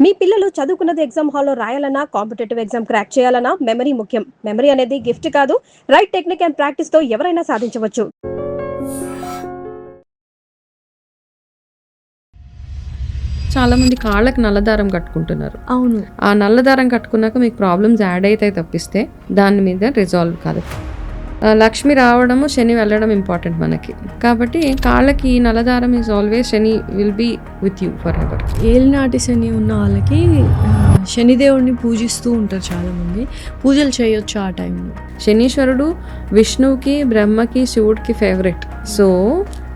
మీ పిల్లలు చదువుకున్నది ఎగ్జామ్ హాల్లో రాయాలన్నా, కాంపిటేటివ్ ఎగ్జామ్ క్రాక్ చేయాలన్నా మెమరీ ముఖ్యం. మెమరీ అనేది గిఫ్ట్ కాదు, రైట్ టెక్నిక్ అండ్ ప్రాక్టీస్ తో ఎవరైనా సాధించవచ్చు. చాలామంది కాళ్ళకి నల్లదారం కట్టుకుంటున్నారు. అవును. ఆ నల్లదారం కట్టుకున్నాక మీకు ప్రాబ్లమ్స్ యాడ్ అయితే తప్పిస్తే దాని మీద రిజాల్వ్ కాదు. లక్ష్మి రావడము, శని వెళ్ళడం ఇంపార్టెంట్ మనకి. కాబట్టి కాళ్ళకి నల్లదారం is always Shani will be with you forever. ఏలినాటి శని ఉన్న వాళ్ళకి శనిదేవుడిని పూజిస్తూ ఉంటారు చాలామంది. పూజలు చేయొచ్చు ఆ టైంలో. శనీశ్వరుడు విష్ణువుకి, బ్రహ్మకి, శివుడికి ఫేవరెట్. సో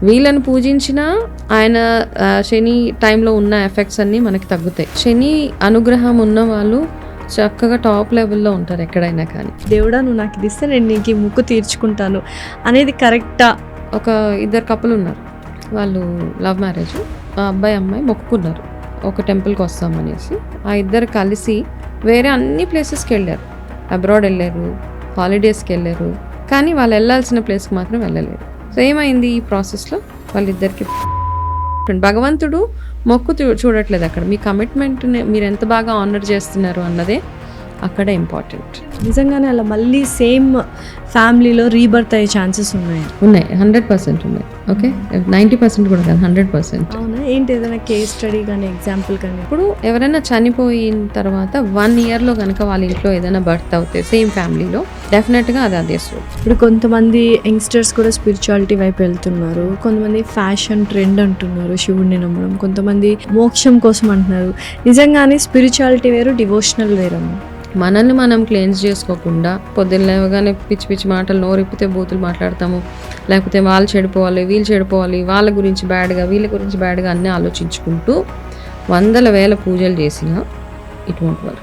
వీళ్ళని పూజించిన ఆయన శని టైంలో ఉన్న ఎఫెక్ట్స్ అన్నీ మనకి తగ్గుతాయి. శని అనుగ్రహం ఉన్న వాళ్ళు చక్కగా టాప్ లెవెల్లో ఉంటారు ఎక్కడైనా. కానీ దేవుడా నువ్వు నాకు ఇది ఇస్తే నేను నీకు ఈ ముక్కు తీర్చుకుంటాను అనేది కరెక్టా? ఒక ఇద్దరు కపుల్ ఉన్నారు, వాళ్ళు లవ్ మ్యారేజ్. ఆ అబ్బాయి అమ్మాయి మొక్కుకున్నారు ఒక టెంపుల్కి వస్తామనేసి. ఆ ఇద్దరు కలిసి వేరే అన్ని ప్లేసెస్కి వెళ్ళారు. అబ్రాడ్ వెళ్ళారు, హాలిడేస్కి వెళ్ళారు, కానీ వాళ్ళు వెళ్ళాల్సిన ప్లేస్కి మాత్రం వెళ్ళలేరు. సో ఏమైంది ఈ ప్రాసెస్లో? వాళ్ళిద్దరికి భగవంతుడు మొక్కు చూడట్లేదు అక్కడ. మీ కమిట్మెంట్ని మీరు ఎంత బాగా ఆనర్ చేస్తున్నారు అన్నదే అక్కడ ఇంపార్టెంట్. నిజంగానే అలా మళ్ళీ సేమ్ ఫ్యామిలీలో రీబర్త్ అయ్యే ఛాన్సెస్ ఉన్నాయి. 100% ఉన్నాయి. ఓకే, 90% కూడా కాదు, 100%. అవునా? ఏంటి ఏదైనా కేస్ స్టడీ కానీ ఎగ్జాంపుల్ కానీ? ఇప్పుడు ఎవరైనా చనిపోయిన తర్వాత 1 yearలో కనుక వాళ్ళ ఇంట్లో ఏదైనా బర్త్ అవుతే సేమ్ ఫ్యామిలీలో డెఫినెట్గా అది అదే స్టోరీ. ఇప్పుడు కొంతమంది యంగ్స్టర్స్ కూడా స్పిరిచువాలిటీ వైపు వెళ్తున్నారు. కొంతమంది ఫ్యాషన్ ట్రెండ్ అంటున్నారు, శివుడిని నమ్మడం. కొంతమంది మోక్షం కోసం అంటున్నారు. నిజంగానే స్పిరిచువాలిటీ వేరు, డివోషనల్ వేరమ్మా. మనల్ని మనం క్లెన్స్ చేసుకోకుండా పొద్దున్న లేవగానే పిచ్చి పిచ్చి మాటలు నోరిప్పితే బూతులు మాట్లాడతాము. లేకపోతే వాళ్ళు చెడిపోవాలి, వీళ్ళు చెడిపోవాలి, వాళ్ళ గురించి బ్యాడ్గా, వీళ్ళ గురించి బ్యాడ్గా అన్నీ ఆలోచించుకుంటూ 100,000 పూజలు చేసినా it won't work.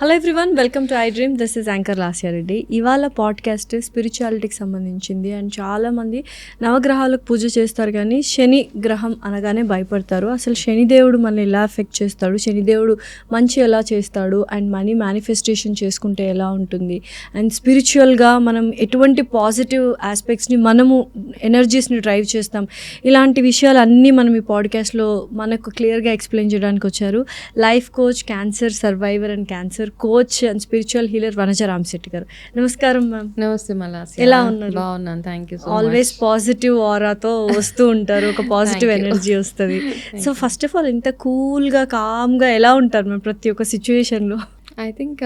Hello everyone, welcome to I dream. This is anchor Lasya Reddy. ఇవాళ పాడ్కాస్ట్ స్పిరిచువాలిటీకి సంబంధించింది. అండ్ చాలామంది నవగ్రహాలకు పూజ చేస్తారు, కానీ శని గ్రహం అనగానే భయపడతారు. అసలు శనిదేవుడు మనల్ని ఎలా ఎఫెక్ట్ చేస్తాడు, శనిదేవుడు మంచి ఎలా చేస్తాడు, అండ్ మనీ మేనిఫెస్టేషన్ చేసుకుంటే ఎలా ఉంటుంది, అండ్ స్పిరిచువల్గా మనం ఎటువంటి పాజిటివ్ ఆస్పెక్ట్స్ని, మనము ఎనర్జీస్ని డ్రైవ్ చేస్తాం, ఇలాంటి విషయాలు అన్నీ మనం ఈ పాడ్కాస్ట్లో మనకు క్లియర్గా ఎక్స్ప్లెయిన్ చేయడానికి వచ్చారు life coach, cancer survivor and cancer coach and spiritual healer Vanaja Ramasetti గారు. నమస్కారం మ్యామ్. నమస్తే మలాసి. ఎలా ఉన్నారు? బాగున్నాను, థ్యాంక్ యూ. ఆల్వేస్ పాజిటివ్ ఆరాతో వస్తూ ఉంటారు, ఒక పాజిటివ్ ఎనర్జీ వస్తుంది. సో ఫస్ట్ ఆఫ్ ఆల్ ఇంత కూల్గా, కామ్గా ఎలా ఉంటారు మ్యామ్ ప్రతి ఒక్క సిచ్యువేషన్లో? ఐ థింక్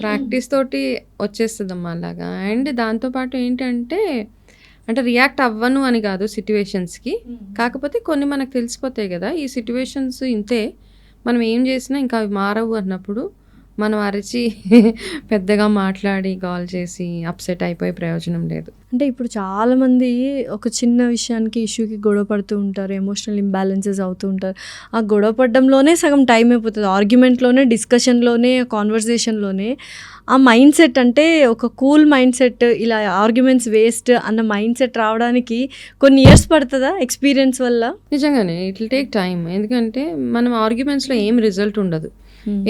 ప్రాక్టీస్ తోటి వచ్చేస్తుందమ్మా అలాగా. అండ్ దాంతోపాటు ఏంటంటే రియాక్ట్ అవ్వను అని కాదు సిట్యువేషన్స్కి, కాకపోతే కొన్ని మనకు తెలిసిపోతాయి కదా, ఈ సిట్యువేషన్స్ ఇంతే, మనం ఏం చేసినా ఇంకా అవి మారవు అన్నప్పుడు మనం అరిచి పెద్దగా మాట్లాడి కాల్ చేసి అప్సెట్ అయిపోయే ప్రయోజనం లేదు. అంటే ఇప్పుడు చాలామంది ఒక చిన్న విషయానికి, ఇష్యూకి గొడవ పడుతూ ఉంటారు, ఎమోషనల్ ఇంబ్యాలెన్సెస్ అవుతూ ఉంటారు. ఆ గొడవ పడడంలోనే సగం టైం అయిపోతుంది, ఆర్గ్యుమెంట్లోనే, డిస్కషన్లోనే, కాన్వర్జేషన్లోనే. ఆ మైండ్ సెట్ అంటే ఒక కూల్ మైండ్ సెట్, ఇలా ఆర్గ్యుమెంట్స్ వేస్ట్ అన్న మైండ్ సెట్ రావడానికి కొన్ని ఇయర్స్ పడుతుందా ఎక్స్పీరియన్స్ వల్ల? నిజంగానే ఇట్ విల్ టేక్ టైం. ఎందుకంటే మనం ఆర్గ్యుమెంట్స్లో ఏం రిజల్ట్ ఉండదు.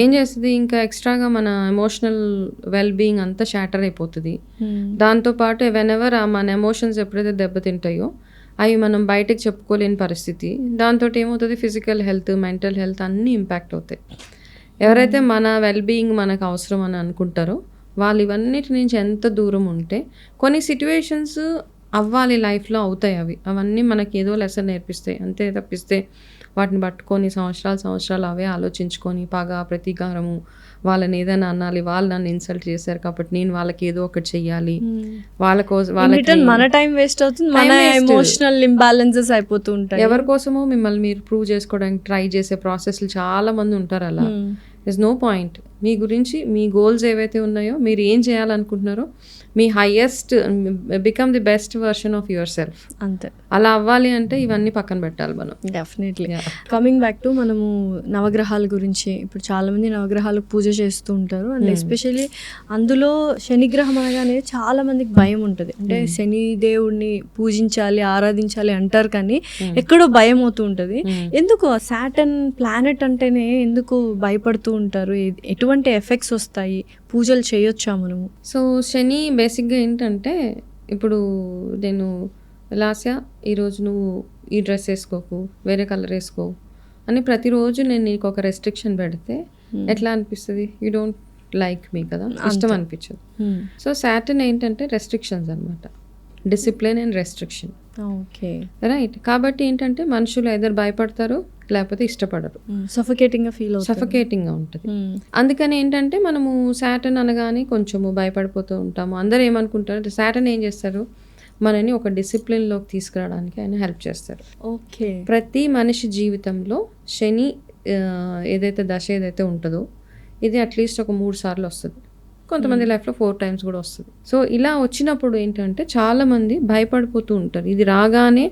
ఏం చేస్తుంది, ఇంకా ఎక్స్ట్రాగా మన ఎమోషనల్ వెల్ బీయింగ్ అంతా షాటర్ అయిపోతుంది. దాంతోపాటు వెనెవర్ మన ఎమోషన్స్ ఎప్పుడైతే దెబ్బతింటాయో అవి మనం బయటకు చెప్పుకోలేని పరిస్థితి. దాంతో ఏమవుతుంది, ఫిజికల్ హెల్త్, మెంటల్ హెల్త్ అన్నీ ఇంపాక్ట్ అవుతాయి. ఎవరైతే మన వెల్ బీయింగ్ మనకు అవసరం అని అనుకుంటారో వాళ్ళు ఇవన్నిటి నుంచి ఎంత దూరం ఉంటే, కొన్ని సిట్యువేషన్స్ అవ్వాలి లైఫ్లో, అవుతాయి. అవన్నీ మనకి ఏదో లెసన్ నేర్పిస్తాయి అంతే తప్పిస్తే వాటిని పట్టుకొని సంవత్సరాలు అవే ఆలోచించుకొని పగ, ప్రతీకారము, వాళ్ళని ఏదైనా అనాలి, వాళ్ళు నన్ను ఇన్సల్ట్ చేశారు కాబట్టి నేను వాళ్ళకి ఏదో ఒకటి చెయ్యాలి, వాళ్ళ కోసం మన టైం వేస్ట్ అవుతుంది, మన ఎమోషనల్ ఇంబ్యాలెన్సెస్ అయిపోతూ ఉంటాయి. ఎవరి కోసమో మిమ్మల్ని మీరు ప్రూవ్ చేసుకోవడానికి ట్రై చేసే ప్రాసెస్లు చాలా మంది ఉంటారు. అలా ఇస్ నో పాయింట్. మీ గురించి, మీ గోల్స్ ఏవైతే ఉన్నాయో, మీరు ఏం చేయాలనుకుంటున్నారో, మీ highest, become the best version of yourself, అంతే. అలా అవ్వాలి అంటే ఇవన్నీ పక్కన పెట్టాలి మనం. డెఫినెట్లీ. కమింగ్ బ్యాక్ టు మనము నవగ్రహాల గురించి, ఇప్పుడు చాలామంది నవగ్రహాలకు పూజ చేస్తూ ఉంటారు. అండ్ ఎస్పెషల్లీ అందులో శనిగ్రహం అనగానే చాలా మందికి భయం ఉంటుంది. అంటే శని దేవుడిని పూజించాలి, ఆరాధించాలి అంటారు, కానీ ఎక్కడో భయం అవుతూ ఉంటుంది. ఎందుకు సాటర్న్ ప్లానెట్ అంటేనే ఎందుకు భయపడుతూ ఉంటారు? ఎటువంటి ఎఫెక్ట్స్ వస్తాయి? పూజలు చేయొచ్చా మనము? సో శని బేసిక్గా ఏంటంటే, ఇప్పుడు నేను లాస్యా ఈరోజు నువ్వు ఈ డ్రెస్ వేసుకోకు, వేరే కలర్ వేసుకో అని ప్రతిరోజు నేను నీకు ఒక రెస్ట్రిక్షన్ పెడితే ఎట్లా అనిపిస్తుంది? యూ డోంట్ లైక్ మీ కదా, ఇష్టం అనిపించదు. సో సాటర్న్ ఏంటంటే రెస్ట్రిక్షన్స్ అనమాట, discipline and restriction. Okay, right. కాబట్టి ఏంటంటే మనుషులు ఎదర్ భయపడతారు లేకపోతే ఇష్టపడరు, సఫకేటింగ్గా ఉంటుంది. అందుకని ఏంటంటే మనము సాటర్న్ అనగానే కొంచెము భయపడిపోతూ ఉంటాము. అందరూ ఏమనుకుంటారు, సాటర్న్ ఏం చేస్తారు, మనని ఒక డిసిప్లిన్లోకి తీసుకురావడానికి ఆయన హెల్ప్ చేస్తారు. ఓకే, ప్రతి మనిషి జీవితంలో శని ఏదైతే దశ ఏదైతే ఉంటుందో ఇది అట్లీస్ట్ ఒక 3 సార్లు వస్తుంది, కొంతమంది లైఫ్లో 4 times కూడా వస్తుంది. సో ఇలా వచ్చినప్పుడు ఏంటంటే చాలా మంది భయపడిపోతూ ఉంటారు. ఇది రాగానే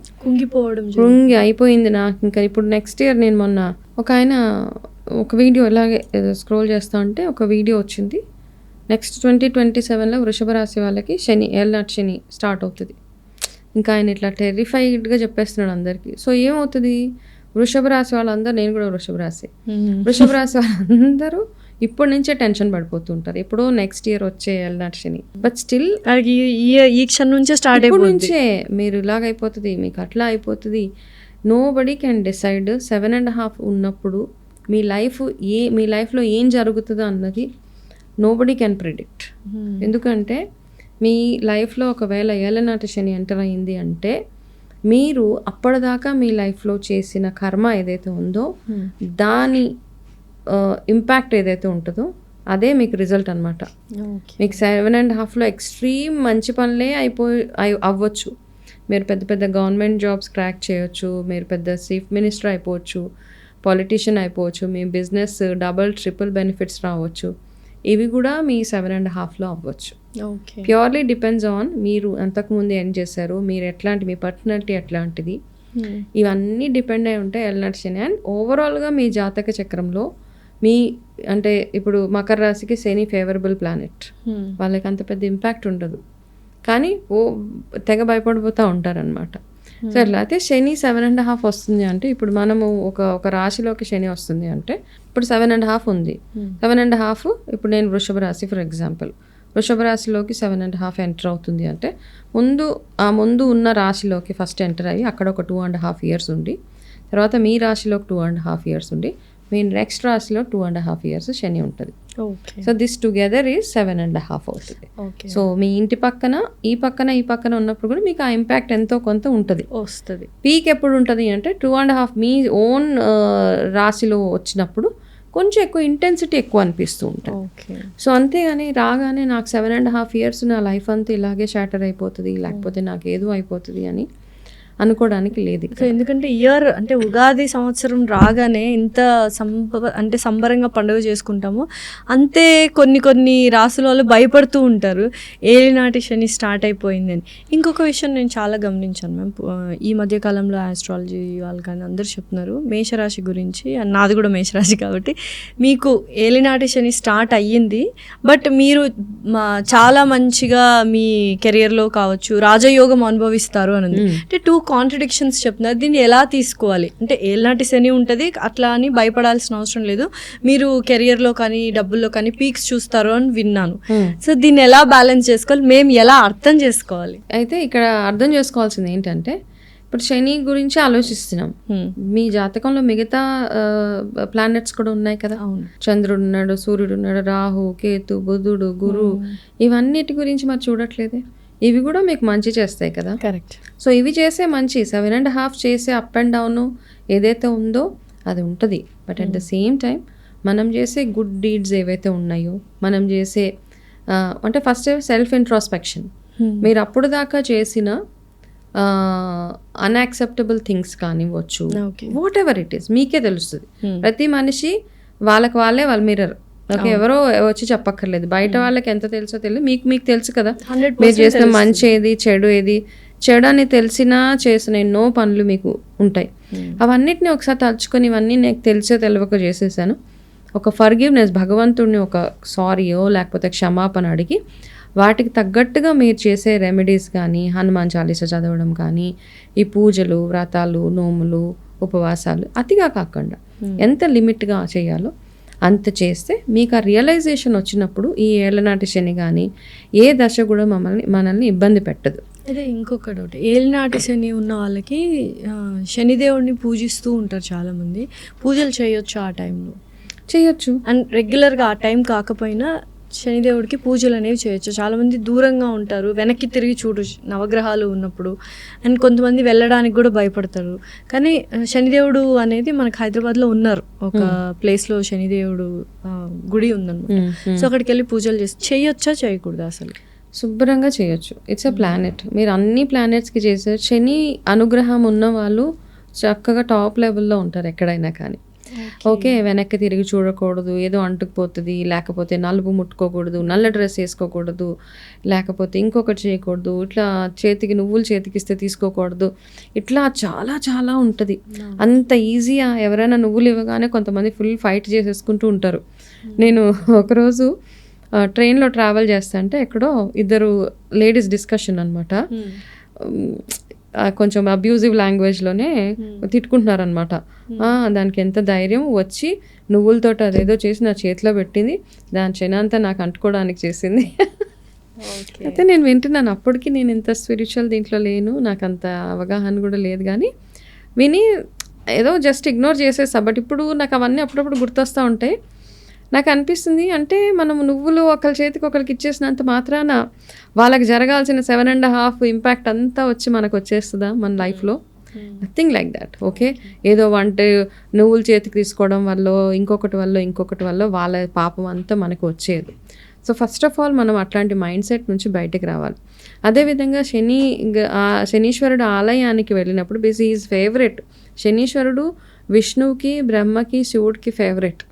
కృంగి అయిపోయింది నాకు ఇంకా ఇప్పుడు నెక్స్ట్ ఇయర్. నేను మొన్న ఒక ఆయన ఒక వీడియో ఇలాగే స్క్రోల్ చేస్తా ఉంటే ఒక వీడియో వచ్చింది, నెక్స్ట్ 2027లో వృషభ రాశి వాళ్ళకి శని ఏళ్ళనాటి శని స్టార్ట్ అవుతుంది. ఇంకా ఆయన ఇట్లా టెరిఫైడ్గా చెప్పేస్తున్నాడు అందరికీ. సో ఏమవుతుంది, వృషభ రాశి వాళ్ళందరూ, నేను కూడా వృషభ రాశి వాళ్ళందరూ ఇప్పటి నుంచే టెన్షన్ పడిపోతూ ఉంటారు, ఎప్పుడో నెక్స్ట్ ఇయర్ వచ్చే ఏళ్ళనాటి శని. బట్ స్టిల్ ఈ క్షణం నుంచే స్టార్ట్ నుంచే మీరు ఇలాగైపోతుంది, మీకు అట్లా అయిపోతుంది. నో బడీ కెన్ డిసైడ్ 7.5 ఉన్నప్పుడు మీ లైఫ్లో ఏం జరుగుతుందో అన్నది నో బడీ కెన్ ప్రిడిక్ట్. ఎందుకంటే మీ లైఫ్లో ఒకవేళ ఏళ్ళనాటి శని ఎంటర్ అయింది అంటే మీరు అప్పటిదాకా మీ లైఫ్లో చేసిన కర్మ ఏదైతే ఉందో దాని ఇంపాక్ట్ ఏదైతే ఉంటుందో అదే మీకు రిజల్ట్ అనమాట. మీకు 7.5లో ఎక్స్ట్రీమ్ మంచి పనులే అవ్వచ్చు. మీరు పెద్ద పెద్ద గవర్నమెంట్ జాబ్స్ క్రాక్ చేయొచ్చు, మీరు పెద్ద చీఫ్ మినిస్టర్ అయిపోవచ్చు, పాలిటీషియన్ అయిపోవచ్చు, మీ బిజినెస్ డబుల్ ట్రిపుల్ బెనిఫిట్స్ రావచ్చు. ఇవి కూడా మీ 7.5లో అవ్వచ్చు. ప్యూర్లీ డిపెండ్స్ ఆన్ మీరు అంతకుముందు ఏం చేశారు, మీరు ఎట్లాంటి, మీ పర్సనాలిటీ ఎట్లాంటిది, ఇవన్నీ డిపెండ్ అయి ఉంటాయి ఏళ్ళనాటి శని. అండ్ ఓవరాల్గా మీ జాతక చక్రంలో మీ అంటే ఇప్పుడు మకర రాశికి శని ఫేవరబుల్ ప్లానెట్, వాళ్ళకి అంత పెద్ద ఇంపాక్ట్ ఉండదు కానీ తెగ భయపడిపోతూ ఉంటారనమాట. సో అట్లా అయితే శని 7.5 వస్తుంది అంటే ఇప్పుడు మనము ఒక రాశిలోకి శని వస్తుంది అంటే ఇప్పుడు 7.5 ఉంది. 7.5 ఇప్పుడు నేను వృషభ రాశి ఫర్ ఎగ్జాంపుల్, వృషభ రాశిలోకి 7.5 ఎంటర్ అవుతుంది అంటే ముందు ఉన్న రాశిలోకి ఫస్ట్ ఎంటర్ అయ్యి అక్కడ ఒక 2.5 years ఉండి, తర్వాత మీ రాశిలోకి 2.5 years ఉండి, మీ నెక్స్ట్ రాశిలో 2.5 years శని ఉంటుంది. సో దిస్ టుగెదర్ ఈజ్ 7.5 అవుతుంది. సో మీ ఇంటి పక్కన ఈ పక్కన ఉన్నప్పుడు కూడా మీకు ఆ ఇంపాక్ట్ ఎంతో కొంత వస్తుంది. పీక్ ఎప్పుడు ఉంటుంది అంటే 2.5 మీ ఓన్ రాశిలో వచ్చినప్పుడు కొంచెం ఎక్కువ ఇంటెన్సిటీ ఎక్కువ అనిపిస్తూ ఉంటుంది. సో అంతేగాని రాగానే నాకు 7.5 years నా లైఫ్ అంతా ఇలాగే షాటర్ అయిపోతుంది, లేకపోతే నాకు ఏదో అయిపోతుంది అని అనుకోవడానికి లేదు. సో ఎందుకంటే ఇయర్ అంటే ఉగాది సంవత్సరం రాగానే ఇంత సంబరంగా పండుగ చేసుకుంటాము, అంతే కొన్ని రాసుల వాళ్ళు భయపడుతూ ఉంటారు ఏలినాటి శని స్టార్ట్ అయిపోయిందని. ఇంకొక విషయం నేను చాలా గమనించాను మ్యామ్, ఈ మధ్యకాలంలో ఆస్ట్రాలజీ వాళ్ళు కానీ అందరూ చెప్తున్నారు మేషరాశి గురించి, నాది కూడా మేషరాశి కాబట్టి మీకు ఏలినాటి శని స్టార్ట్ అయ్యింది, బట్ మీరు చాలా మంచిగా మీ కెరియర్లో కావచ్చు రాజయోగం అనుభవిస్తారు అని ఉంది. అంటే 2 కాంట్రడిక్షన్స్ చెప్తున్నారు, దీన్ని ఎలా తీసుకోవాలి? అంటే ఏళ్ళనాటి శని ఉంటుంది అట్లా అని భయపడాల్సిన అవసరం లేదు, మీరు కెరియర్లో కానీ డబ్బుల్లో కానీ పీక్స్ చూస్తారు అని విన్నాను. సో దీన్ని ఎలా బ్యాలెన్స్ చేసుకోవాలి, మేము ఎలా అర్థం చేసుకోవాలి? అయితే ఇక్కడ అర్థం చేసుకోవాల్సింది ఏంటంటే ఇప్పుడు శని గురించి ఆలోచిస్తున్నాం, మీ జాతకంలో మిగతా ప్లానెట్స్ కూడా ఉన్నాయి కదా, చంద్రుడు ఉన్నాడు, సూర్యుడు ఉన్నాడు, రాహు, కేతు, బుధుడు, గురు, ఇవన్నిటి గురించి మరి చూడట్లేదే. ఇవి కూడా మీకు మంచి చేస్తాయి కదా. కరెక్ట్. సో ఇవి చేసే మంచి 7.5 చేసే అప్ అండ్ డౌన్ ఏదైతే ఉందో అది ఉంటుంది. But at the same time మనం చేసే గుడ్ డీడ్స్ ఏవైతే ఉన్నాయో, మనం చేసే అంటే ఫస్ట్ సెల్ఫ్ ఇంట్రోస్పెక్షన్, మీరు అప్పుడు దాకా చేసిన అన్యాక్సెప్టబుల్ థింగ్స్ కానివ్వచ్చు, వాట్ ఎవర్ ఇట్ ఈస్ మీకే తెలుస్తుంది. ప్రతి మనిషి వాళ్ళే వాళ్ళ మిర్రర్. ఓకే, ఎవరో వచ్చి చెప్పక్కర్లేదు, బయట వాళ్ళకి ఎంత తెలుసో తెలియదు, మీకు తెలుసు కదా మీరు చేసిన మంచి ఏది చెడు ఏది. చెడు అని తెలిసినా చేసిన ఎన్నో పనులు మీకు ఉంటాయి, అవన్నిటిని ఒకసారి తలుచుకొని ఇవన్నీ నాకు తెలిసో తెలియక చేసేసాను, ఒక ఫర్గివ్నెస్, భగవంతుడిని ఒక సారీయో లేకపోతే క్షమాపణ అడిగి వాటికి తగ్గట్టుగా మీరు చేసే రెమెడీస్ కానీ, హనుమాన్ చాలీసా చదవడం కానీ, ఈ పూజలు, వ్రతాలు, నోములు, ఉపవాసాలు అతిగా కాకుండా ఎంత లిమిట్గా చేయాలో అంత చేస్తే మీకు ఆ రియలైజేషన్ వచ్చినప్పుడు ఈ ఏళ్ళనాటి శని కానీ ఏ దశ కూడా మనల్ని ఇబ్బంది పెట్టదు. అదే ఇంకొక డౌట్, ఏలినాటి శని ఉన్న వాళ్ళకి శనిదేవుడిని పూజిస్తూ ఉంటారు చాలామంది. పూజలు చేయొచ్చు ఆ టైంలో? చేయొచ్చు. అండ్ రెగ్యులర్గా ఆ టైం కాకపోయినా శనిదేవుడికి పూజలు అనేవి చేయొచ్చు. చాలామంది దూరంగా ఉంటారు, వెనక్కి తిరిగి చూడు నవగ్రహాలు ఉన్నప్పుడు. అండ్ కొంతమంది వెళ్ళడానికి కూడా భయపడతారు. కానీ శనిదేవుడు అనేది మనకు హైదరాబాద్లో ఉన్నారు, ఒక ప్లేస్లో శనిదేవుడు గుడి ఉందన్నమాట. సో అక్కడికి వెళ్ళి పూజలు చేయొచ్చా చేయకూడదా అసలు? శుభ్రంగా చేయొచ్చు. It's a planet. మీరు అన్ని ప్లానెట్స్కి చేసారు. శని అనుగ్రహం ఉన్న వాళ్ళు చక్కగా టాప్ లెవెల్లో ఉంటారు ఎక్కడైనా కానీ. ఓకే, వెనక్కి తిరిగి చూడకూడదు, ఏదో అంటుకుపోతుంది, లేకపోతే నలుపు ముట్టుకోకూడదు, నల్ల డ్రెస్ వేసుకోకూడదు, లేకపోతే ఇంకొకటి చేయకూడదు, ఇట్లా చేతికి నువ్వులు చేతికిస్తే తీసుకోకూడదు, ఇట్లా చాలా చాలా ఉంటుంది. అంత ఈజీగా ఎవరైనా నువ్వులు ఇవ్వగానే కొంతమంది ఫుల్ ఫైట్ చేసేసుకుంటూ ఉంటారు. నేను ఒకరోజు ట్రైన్లో ట్రావెల్ చేస్తా అంటే ఎక్కడో ఇద్దరు లేడీస్ డిస్కషన్ అనమాట. కొంచెం అబ్యూజివ్ లాంగ్వేజ్లోనే తిట్టుకుంటున్నారనమాట. దానికి ఎంత ధైర్యం వచ్చి నువ్వులతో అదేదో చేసి నా చేతిలో పెట్టింది, దాని చెనంతా నాకు అంటుకోవడానికి చేసింది. అయితే నేను వింటున్నాను. అప్పటికి నేను ఇంత స్పిరిచువల్ దీంట్లో లేను, నాకు అంత అవగాహన కూడా లేదు, కానీ విని ఏదో జస్ట్ ఇగ్నోర్ చేసేసా. బట్ ఇప్పుడు నాకు అవన్నీ అప్పుడప్పుడు గుర్తొస్తూ ఉంటాయి. నాకు అనిపిస్తుంది, అంటే మనం నువ్వులు ఒకరి చేతికి ఒకరికి ఇచ్చేసినంత మాత్రాన వాళ్ళకి జరగాల్సిన 7.5 ఇంపాక్ట్ అంతా వచ్చి మనకు వచ్చేస్తుందా మన లైఫ్లో? Nothing like that. ఓకే, ఏదో నువ్వులు చేతికి తీసుకోవడం వల్ల ఇంకొకటి వల్ల వాళ్ళ పాపం అంతా మనకు వచ్చేది. సో ఫస్ట్ ఆఫ్ ఆల్ మనం అట్లాంటి మైండ్ సెట్ నుంచి బయటకు రావాలి. అదేవిధంగా శనీశ్వరుడు ఆలయానికి వెళ్ళినప్పుడు ఈజ్ ఫేవరెట్. శనీశ్వరుడు విష్ణువుకి, బ్రహ్మకి, శివుడికి ఫేవరెట్.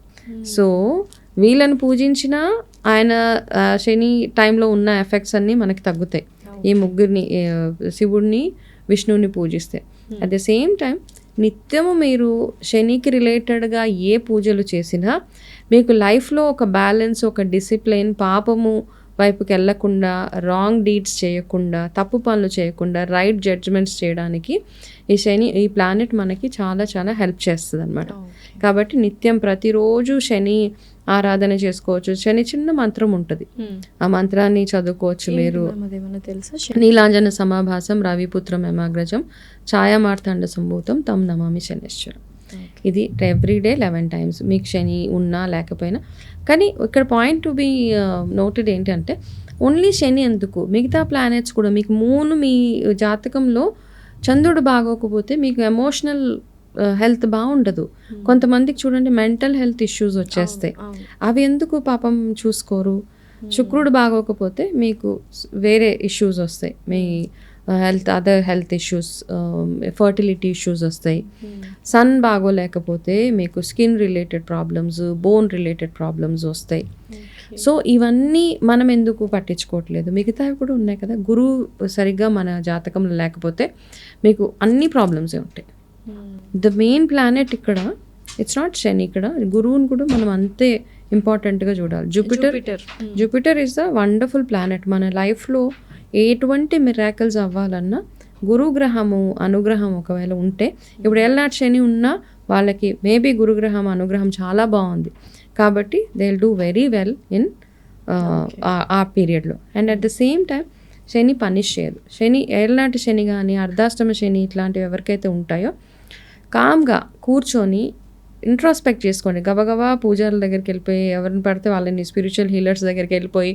సో వీళ్ళని పూజించినా ఆయన శని టైంలో ఉన్న ఎఫెక్ట్స్ అన్నీ మనకి తగ్గుతాయి, ఈ ముగ్గురిని, శివుడిని, విష్ణువుని పూజిస్తే. అట్ ద సేమ్ టైం నిత్యము మీరు శనికి రిలేటెడ్గా ఏ పూజలు చేసినా మీకు లైఫ్లో ఒక బ్యాలెన్స్, ఒక డిసిప్లిన్, పాపము వైపుకి వెళ్ళకుండా, రాంగ్ డీడ్స్ చేయకుండా, తప్పు పనులు చేయకుండా, రైట్ జడ్జ్మెంట్స్ చేయడానికి ఈ ప్లానెట్ మనకి చాలా చాలా హెల్ప్ చేస్తుంది అనమాట. కాబట్టి నిత్యం ప్రతిరోజు శని ఆరాధన చేసుకోవచ్చు. శని చిన్న మంత్రం ఉంటుంది, ఆ మంత్రాన్ని చదువుకోవచ్చు మీరు. నీలాంజన సమాభాసం రవిపుత్రం యమాగ్రజం ఛాయామార్తాండ సంభూతం తం నమామి శనేశ్వరం. ఇది ఎవ్రీడే 11 times, మీకు శని ఉన్నా లేకపోయినా. కానీ ఇక్కడ పాయింట్ టు బి నోటెడ్ ఏంటంటే, ఓన్లీ శని ఎందుకు, మిగతా ప్లానెట్స్ కూడా. మీకు మూన్ మీ జాతకంలో చంద్రుడు బాగోకపోతే మీకు ఎమోషనల్ హెల్త్ బాగుండదు. కొంతమందికి చూడండి మెంటల్ హెల్త్ ఇష్యూస్ వచ్చేస్తాయి. అవి ఎందుకు పాపం చూసుకోరు? శుక్రుడు బాగోకపోతే మీకు వేరే ఇష్యూస్ వస్తాయి, మీ other health issues, fertility issues వస్తాయి. సన్ బాగోలేకపోతే మీకు skin related problems, bone related problems వస్తాయి. సో ఇవన్నీ మనం ఎందుకు పట్టించుకోవట్లేదు? మిగతావి కూడా ఉన్నాయి కదా. గురువు సరిగ్గా మన జాతకంలో లేకపోతే మీకు అన్ని ప్రాబ్లమ్సే ఉంటాయి. ద మెయిన్ ప్లానెట్ ఇక్కడ ఇట్స్ నాట్ శని, ఇక్కడ గురువుని కూడా మనం అంతే ఇంపార్టెంట్గా చూడాలి. Jupiter is the wonderful planet. మన లైఫ్లో ఎటువంటి మిరాకిల్స్ అవ్వాలన్నా గురుగ్రహము అనుగ్రహం ఒకవేళ ఉంటే, ఇప్పుడు ఏళ్ళనాటి శని ఉన్నా వాళ్ళకి మేబీ గురుగ్రహం అనుగ్రహం చాలా బాగుంది కాబట్టి they will do very well in ఆ పీరియడ్లో. And at the same time Shani punish చేయదు. శని ఏళ్ళనాటి శని కానీ అర్ధాష్టమ శని ఇట్లాంటివి ఎవరికైతే ఉంటాయో కామ్గా కూర్చొని ఇంట్రాస్పెక్ట్ చేసుకోండి. గబగబా పూజారుల దగ్గరికి వెళ్ళిపోయి ఎవరిని పడితే వాళ్ళని స్పిరిచువల్ హీలర్స్ దగ్గరికి వెళ్ళిపోయి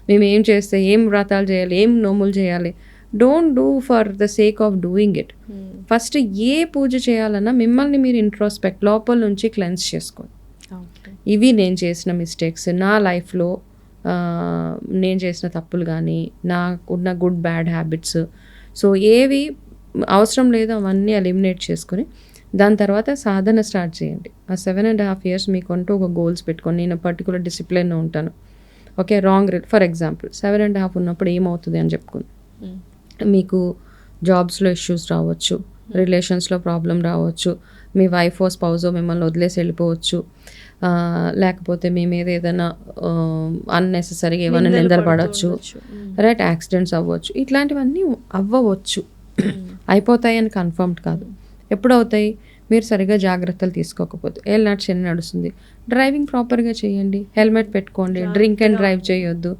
మేము ఏం చేస్తే, ఏం వ్రతాలు చేయాలి, ఏం నోములు చేయాలి, don't do for the sake of doing it. First ఏ పూజ చేయాలన్నా మిమ్మల్ని మీరు ఇంట్రాస్పెక్ట్ లోపల నుంచి క్లెన్స్ చేసుకోండి. ఇవి నేను చేసిన మిస్టేక్స్, నా లైఫ్లో నేను చేసిన తప్పులు కానీ, నాకున్న గుడ్ బ్యాడ్ హ్యాబిట్స్, సో ఏవి అవసరం లేదో అవన్నీ ఎలిమినేట్ చేసుకొని దాని తర్వాత సాధన స్టార్ట్ చేయండి. ఆ 7.5 years మీకంటూ ఒక గోల్స్ పెట్టుకొని, నేను పర్టికులర్ డిసిప్లిన్లో ఉంటాను, ఓకే, ఫర్ ఎగ్జాంపుల్ 7.5 ఉన్నప్పుడు ఏమవుతుంది అని చెప్పుకుంది. మీకు జాబ్స్లో ఇష్యూస్ రావచ్చు, రిలేషన్స్లో ప్రాబ్లం రావచ్చు, మీ వైఫో స్పౌజో మిమ్మల్ని వదిలేసి వెళ్ళిపోవచ్చు, లేకపోతే మీ మీద ఏదైనా అన్నెసెసరీగా ఏమైనా నిందలు పడవచ్చు, రైట్, యాక్సిడెంట్స్ అవ్వచ్చు. ఇట్లాంటివన్నీ అవ్వవచ్చు, అయిపోతాయని కన్ఫర్మ్డ్ కాదు. ఎప్పుడు అవుతాయి? మీరు సరిగా జాగ్రత్తలు తీసుకోకపోతే. ఏళ్ళనాటి శని నడుస్తుంది, డ్రైవింగ్ ప్రాపర్గా చేయండి, హెల్మెట్ పెట్టుకోండి, డ్రింక్ అండ్ డ్రైవ్ చేయొద్దు,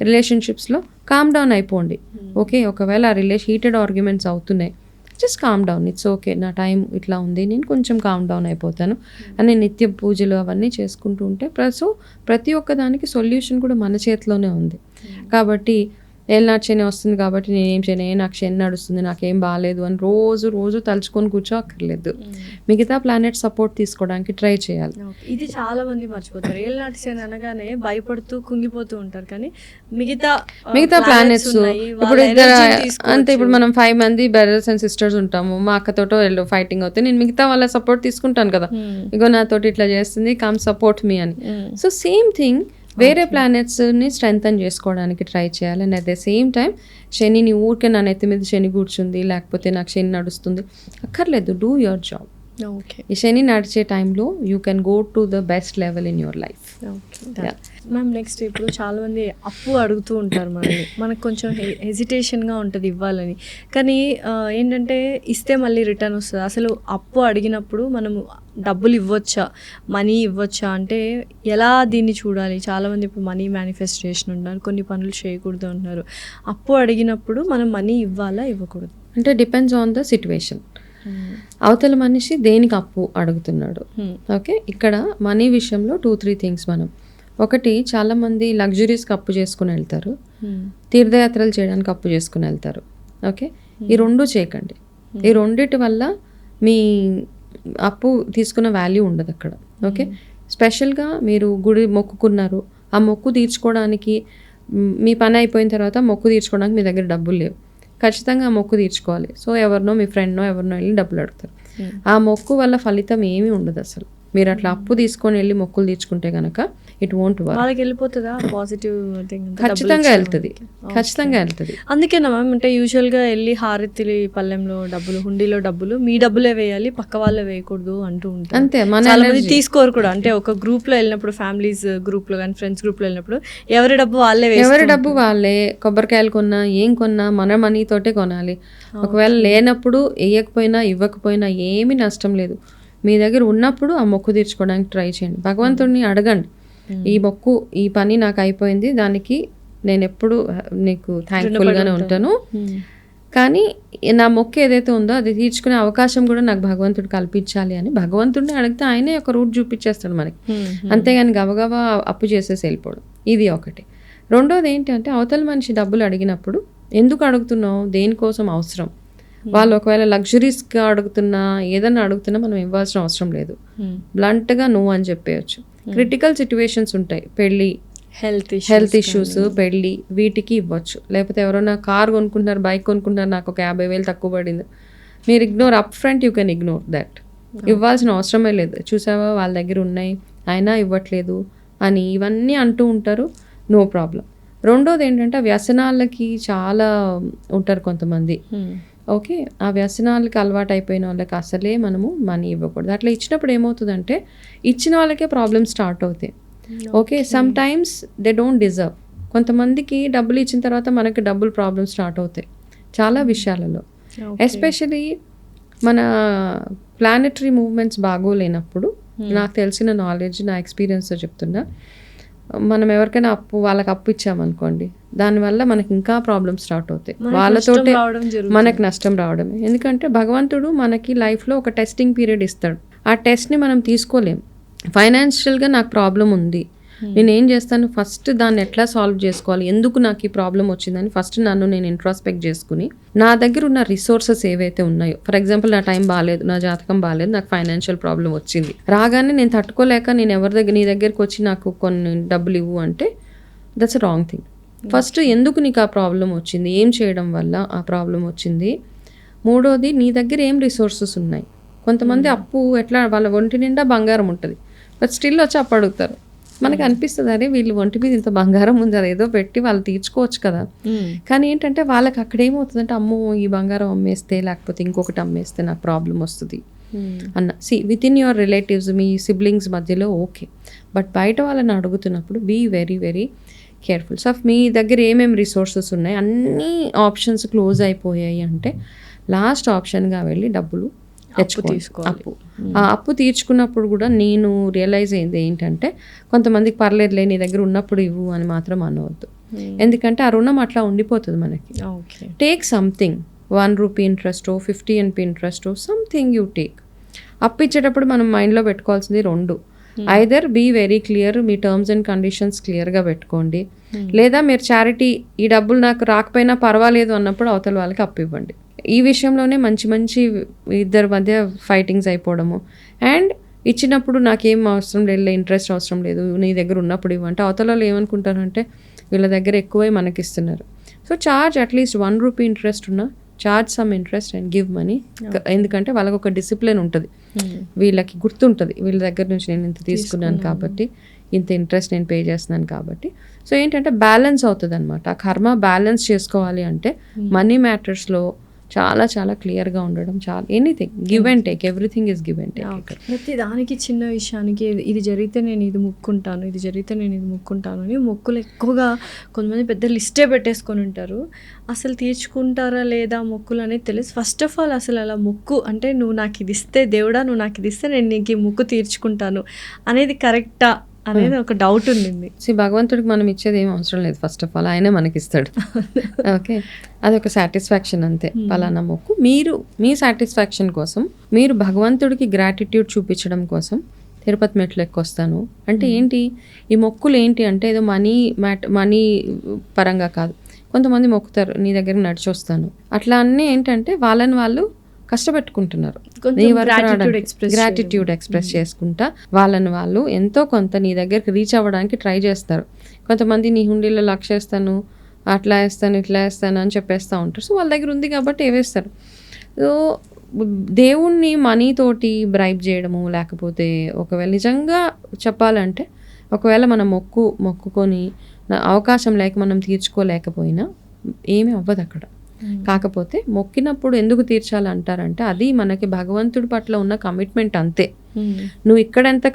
రిలేషన్షిప్స్లో కామ్ డౌన్ అయిపోండి. ఓకే, ఒకవేళ ఆ హీటెడ్ ఆర్గ్యుమెంట్స్ అవుతున్నాయి, just calm down, it's okay, నా టైం ఇట్లా ఉంది, నేను కొంచెం కామ్ డౌన్ అయిపోతాను అని నిత్య పూజలు అవన్నీ చేసుకుంటూ ఉంటే సో ప్రతి ఒక్క దానికి సొల్యూషన్ కూడా మన చేతిలోనే ఉంది. కాబట్టి ఏళ్ళనాటి శని వస్తుంది కాబట్టి నేనేం చేయను, నాకు శని నడుస్తుంది, నాకేం బాగాలేదు అని రోజు తలుచుకొని కూర్చోక్కర్లేదు. మిగతా ప్లానెట్ సపోర్ట్ తీసుకోవడానికి ట్రై చేయాలి. ఇది చాలా మంది మర్చిపోతారు. ఏళ్ళనాటి శని అనగానే భయపడుతూ కుంగిపోతూ ఉంటారు. కానీ మిగతా ప్లానెట్స్ ఇప్పుడు అంతే. ఇప్పుడు మనం 5 మంది బ్రదర్స్ అండ్ సిస్టర్స్ ఉంటాము. మా అక్కతోటో ఫైటింగ్ అవుతే నేను మిగతా వాళ్ళ సపోర్ట్ తీసుకుంటాను కదా, ఇగో నాతోటి ఇట్లా చేస్తుంది, కమ్ సపోర్ట్ మీ అని. సో సేమ్ థింగ్ వేరే ప్లానెట్స్ని స్ట్రెంగ్తన్ చేసుకోవడానికి ట్రై చేయాలి. And at the same time శనిని ఊరికే నా నెత్తి మీద శని కూర్చుంది, లేకపోతే నాకు శని నడుస్తుంది అక్కర్లేదు. Do your job. ఈ శని నడిచే టైంలో you can go to the best level in your life. Ma'am next ఇప్పుడు చాలామంది అప్పు అడుగుతూ ఉంటారు మనకు కొంచెం హెజిటేషన్గా ఉంటుంది ఇవ్వాలని. కానీ ఏంటంటే ఇస్తే మళ్ళీ రిటర్న్ వస్తుంది. అసలు అప్పు అడిగినప్పుడు మనము డబ్బులు ఇవ్వచ్చా, మనీ ఇవ్వచ్చా అంటే ఎలా దీన్ని చూడాలి? చాలామంది ఇప్పుడు మనీ మేనిఫెస్టేషన్ ఉన్నారు, కొన్ని పనులు చేయకూడదు అంటున్నారు. అప్పు అడిగినప్పుడు మనం మనీ ఇవ్వాలా ఇవ్వకూడదు అంటే డిపెండ్స్ ఆన్ ద సిచ్యువేషన్. అవతల మనిషి దేనికి అప్పు అడుగుతున్నాడు. ఓకే, ఇక్కడ మనీ విషయంలో 2-3 థింగ్స్. మనం ఒకటి, చాలామంది లగ్జరీస్కి అప్పు చేసుకుని వెళ్తారు, తీర్థయాత్రలు చేయడానికి అప్పు చేసుకుని వెళ్తారు. ఓకే, ఈ రెండు చేయకండి. ఈ రెండిటి వల్ల మీ అప్పు తీసుకున్న వాల్యూ ఉండదు అక్కడ. ఓకే, స్పెషల్గా మీరు గుడి మొక్కుకున్నారు, ఆ మొక్కు తీర్చుకోవడానికి మీ పని అయిపోయిన తర్వాత మొక్కు తీర్చుకోవడానికి మీ దగ్గర డబ్బులు లేవు, ఖచ్చితంగా ఆ మొక్కు తీర్చుకోవాలి. సో ఎవరినో మీ ఫ్రెండ్నో ఎవరినో వెళ్ళి డబ్బులు అడుగుతారు. ఆ మొక్కు వల్ల ఫలితం ఏమీ ఉండదు అసలు. మీరు అట్లా అప్పు తీసుకొని వెళ్ళి మొక్కులు తీర్చుకుంటే కనుక ఇట్ వోంట్ వర్క్. వాళ్ళకి వెళ్ళిపోతుందా పాజిటివ్? ఖచ్చితంగా వెళ్తుంది, ఖచ్చితంగా వెళ్తుంది. అందుకేనా మ్యామ్ అంటే యూజువల్గా వెళ్ళి హారతిలి పళ్ళెంలో డబ్బులు, హుండీలో డబ్బులు మీ డబ్బులే వేయాలి, పక్క వాళ్ళే వేయకూడదు అంటూ ఉంటారు. అంతే, మన తీసుకోరు కూడా. అంటే ఒక గ్రూప్లో వెళ్ళినప్పుడు, ఫ్యామిలీస్ గ్రూప్లో కానీ ఫ్రెండ్స్ గ్రూప్లో వెళ్ళినప్పుడు ఎవరి డబ్బు వాళ్ళే కొబ్బరికాయలు కొన్నా ఏం కొన్నా మన మనీతోటే కొనాలి. ఒకవేళ లేనప్పుడు వేయకపోయినా ఇవ్వకపోయినా ఏమీ నష్టం లేదు. మీ దగ్గర ఉన్నప్పుడు ఆ మొక్కు తీర్చుకోవడానికి ట్రై చేయండి. భగవంతుడిని అడగండి, ఈ మొక్కు, ఈ పని నాకు అయిపోయింది, దానికి నేను ఎప్పుడు నీకు థ్యాంక్ఫుల్గానే ఉంటాను, కానీ నా మొక్కు ఏదైతే ఉందో అది తీర్చుకునే అవకాశం కూడా నాకు భగవంతుడు కల్పించాలి అని భగవంతుడిని అడిగితే ఆయనే ఒక రూట్ చూపించేస్తాడు మనకి. అంతేగాని గబగబా అప్పు చేసేసి వెళ్ళిపోవడం, ఇది ఒకటి. రెండోది ఏంటంటే అవతల మనిషి డబ్బులు అడిగినప్పుడు ఎందుకు అడుగుతున్నావు, దేనికోసం అవసరం. వాళ్ళు ఒకవేళ లగ్జరీస్గా అడుగుతున్నా, ఏదన్నా అడుగుతున్నా మనం ఇవ్వాల్సిన అవసరం లేదు. బ్లంట్గా నో అని చెప్పేయచ్చు. క్రిటికల్ సిచ్యువేషన్స్ ఉంటాయి, పెళ్ళి, హెల్త్ ఇష్యూస్, పెళ్ళి, వీటికి ఇవ్వచ్చు. లేకపోతే ఎవరైనా కార్ కొనుక్కుంటున్నారు, బైక్ కొనుక్కుంటున్నారు, నాకు ఒక 50,000 తక్కువ పడింది, మీరు ignore, up front you can ignore that. ఇవ్వాల్సిన అవసరమే లేదు. చూసావా వాళ్ళ దగ్గర ఉన్నాయి అయినా ఇవ్వట్లేదు అని ఇవన్నీ అంటూ ఉంటారు, నో ప్రాబ్లం. రెండోది ఏంటంటే వ్యసనాలకి చాలా ఉంటారు కొంతమంది. ఓకే, ఆ వ్యసనాలకి అలవాటు అయిపోయిన వాళ్ళకి అసలే మనము మనీ ఇవ్వకూడదు. అట్లా ఇచ్చినప్పుడు ఏమవుతుందంటే ఇచ్చిన వాళ్ళకే ప్రాబ్లమ్స్ స్టార్ట్ అవుతాయి. Okay, some times they don't deserve. కొంతమందికి డబ్బులు ఇచ్చిన తర్వాత మనకి డబ్బులు ప్రాబ్లమ్స్ స్టార్ట్ అవుతాయి చాలా విషయాలలో. ఎస్పెషలీ మన ప్లానెటరీ మూవ్మెంట్స్ బాగోలేనప్పుడు, నాకు తెలిసిన నాలెడ్జ్, నా ఎక్స్పీరియన్స్తో చెప్తున్నా, మనం ఎవరికైనా వాళ్ళకి అప్పు ఇచ్చామనుకోండి, దానివల్ల మనకి ఇంకా ప్రాబ్లమ్స్ స్టార్ట్ అవుతాయి, వాళ్ళతోటే మనకు నష్టం రావడమే. ఎందుకంటే భగవంతుడు మనకి లైఫ్లో ఒక టెస్టింగ్ పీరియడ్ ఇస్తాడు. ఆ టెస్ట్ని మనం తీసుకోలేం. ఫైనాన్షియల్గా నాకు ప్రాబ్లం ఉంది, నేనేం చేస్తాను, ఫస్ట్ దాన్ని ఎట్లా సాల్వ్ చేసుకోవాలి, ఎందుకు నాకు ఈ ప్రాబ్లం వచ్చిందని ఫస్ట్ నన్ను నేను ఇంట్రాస్పెక్ట్ చేసుకుని నా దగ్గర ఉన్న రిసోర్సెస్ ఏవైతే ఉన్నాయో, ఫర్ ఎగ్జాంపుల్ నా టైం బాగాలేదు, నా జాతకం బాగాలేదు, నాకు ఫైనాన్షియల్ ప్రాబ్లం వచ్చింది, రాగానే నేను తట్టుకోలేక నేను నీ దగ్గరికి వచ్చి నాకు కొన్ని డబ్బులు ఇవ్వు అంటే that's a wrong thing. First ఎందుకు నీకు ఆ ప్రాబ్లం వచ్చింది, ఏం చేయడం వల్ల ఆ ప్రాబ్లం వచ్చింది. మూడోది, నీ దగ్గర ఏం రిసోర్సెస్ ఉన్నాయి. కొంతమంది అప్పు ఎట్లా, వాళ్ళ ఒంటి నిండా బంగారం ఉంటుంది, బట్ స్టిల్ వచ్చి అప్పు అడుగుతారు. మనకు అనిపిస్తుంది, అరే వీళ్ళు ఒంటి మీద ఇంత బంగారం ఉంది, అదేదో పెట్టి వాళ్ళు తీర్చుకోవచ్చు కదా. కానీ ఏంటంటే వాళ్ళకి అక్కడ ఏమవుతుందంటే, అమ్మో ఈ బంగారం అమ్మేస్తే లేకపోతే ఇంకొకటి అమ్మేస్తే నాకు ప్రాబ్లం వస్తుంది అన్న. విత్ ఇన్ యువర్ రిలేటివ్స్, మీ సిబ్లింగ్స్ మధ్యలో ఓకే, బట్ బయట వాళ్ళని అడుగుతున్నప్పుడు be very very careful. So మీ దగ్గర ఏమేమి రిసోర్సెస్ ఉన్నాయి, అన్ని ఆప్షన్స్ క్లోజ్ అయిపోయాయి అంటే లాస్ట్ ఆప్షన్గా వెళ్ళి డబ్బులు అప్పు. ఆ అప్పు తీర్చుకున్నప్పుడు కూడా నేను రియలైజ్ అయింది ఏంటంటే, కొంతమందికి పర్లేదులే నీ దగ్గర ఉన్నప్పుడు ఇవ్వు అని మాత్రం అనవద్దు. ఎందుకంటే ఆ రుణం అట్లా ఉండిపోతుంది మనకి. ఓకే. టేక్ సంథింగ్, 1 రూపీ ఇంట్రెస్టో 50 NP ఇంట్రెస్టో సంథింగ్ యూ టేక్. అప్పు ఇచ్చేటప్పుడు మనం మైండ్లో పెట్టుకోవాల్సింది 2, ఐదర్ బీ వెరీ క్లియర్, మీ టర్మ్స్ అండ్ కండిషన్స్ క్లియర్గా పెట్టుకోండి, లేదా మీరు చారిటీ ఈ డబ్బులు నాకు రాకపోయినా పర్వాలేదు అన్నప్పుడు అవతల వాళ్ళకి అప్పు ఇవ్వండి. ఈ విషయంలోనే మంచి మంచి ఇద్దరి మధ్య ఫైటింగ్స్ అయిపోవడము. అండ్ ఇచ్చినప్పుడు నాకేం అవసరం లేదు, ఇంట్రెస్ట్ అవసరం లేదు, నీ దగ్గర ఉన్నప్పుడు ఇవ్వంటే అవతల వాళ్ళు ఏమనుకుంటారంటే వీళ్ళ దగ్గర ఎక్కువే మనకిస్తున్నారు. So charge at least 1 rupee interest ఉన్నా charge some interest and give money. ఎందుకంటే వాళ్ళకి ఒక డిసిప్లిన్ ఉంటుంది, వీళ్ళకి గుర్తుంటుంది వీళ్ళ దగ్గర నుంచి నేను ఇంత తీసుకున్నాను కాబట్టి ఇంత ఇంట్రెస్ట్ నేను పే చేస్తున్నాను కాబట్టి. సో ఏంటంటే బ్యాలెన్స్ అవుతుంది అనమాట. ఆ కర్మ బ్యాలెన్స్ చేసుకోవాలి అంటే మనీ మ్యాటర్స్లో చాలా చాలా క్లియర్గా ఉండడం, చాలా anything give and take, everything is give and take. ప్రతి దానికి చిన్న విషయానికి ఇది జరిగితే నేను ఇది ముక్కుంటాను, ఇది జరిగితే నేను ఇది ముక్కుంటాను అని మొక్కులు ఎక్కువగా కొంతమంది పెద్ద లిస్టే పెట్టేసుకొని ఉంటారు. అసలు తీర్చుకుంటారా లేదా మొక్కులు అనేది తెలియదు. ఫస్ట్ ఆఫ్ ఆల్ అసలు అలా మొక్కు అంటే నువ్వు నాకు ఇది ఇస్తే దేవుడా, నువ్వు నాకు ఇది ఇస్తే నేను నీకు ఈ మొక్కు తీర్చుకుంటాను అనేది కరెక్టా అనేది ఒక డౌట్ ఉండింది. భగవంతుడికి మనం ఇచ్చేది ఏం అవసరం లేదు, ఫస్ట్ ఆఫ్ ఆల్ ఆయనే మనకి ఇస్తాడు. ఓకే, అదొక సాటిస్ఫాక్షన్ అంతే. పలానా మొక్కు మీరు మీ సాటిస్ఫాక్షన్ కోసం, మీరు భగవంతుడికి గ్రాటిట్యూడ్ చూపించడం కోసం తిరుపతి మెట్లు ఎక్కొస్తాను అంటే ఏంటి, ఈ మొక్కులు ఏంటి అంటే ఏదో మనీ పరంగా కాదు. కొంతమంది మొక్కుతారు నీ దగ్గర నడిచి వస్తాను, అట్లా అన్నీ ఏంటంటే వాళ్ళని వాళ్ళు కష్టపెట్టుకుంటున్నారు, గ్రాటిట్యూడ్ ఎక్స్ప్రెస్ చేసుకుంటా వాళ్ళని వాళ్ళు ఎంతో కొంత నీ దగ్గరికి రీచ్ అవ్వడానికి ట్రై చేస్తారు. కొంతమంది నీ హుండీలో 1,00,000 వేస్తాను, అట్లా వేస్తాను, ఇట్లా వేస్తాను అని చెప్పేస్తూ ఉంటారు. సో వాళ్ళ దగ్గర ఉంది కాబట్టి వేస్తారు. సో దేవుణ్ణి మనీతోటి బ్రైబ్ చేయడము, లేకపోతే ఒకవేళ నిజంగా చెప్పాలంటే ఒకవేళ మనం మొక్కుకొని అవకాశం లేక మనం తీర్చుకోలేకపోయినా ఏమీ అవ్వదు అక్కడ. కాకపోతే మొక్కినప్పుడు ఎందుకు తీర్చాలంటారంటే అది మనకి భగవంతుడి పట్ల ఉన్న కమిట్మెంట్ అంతే. నువ్వు ఇక్కడ ఎంత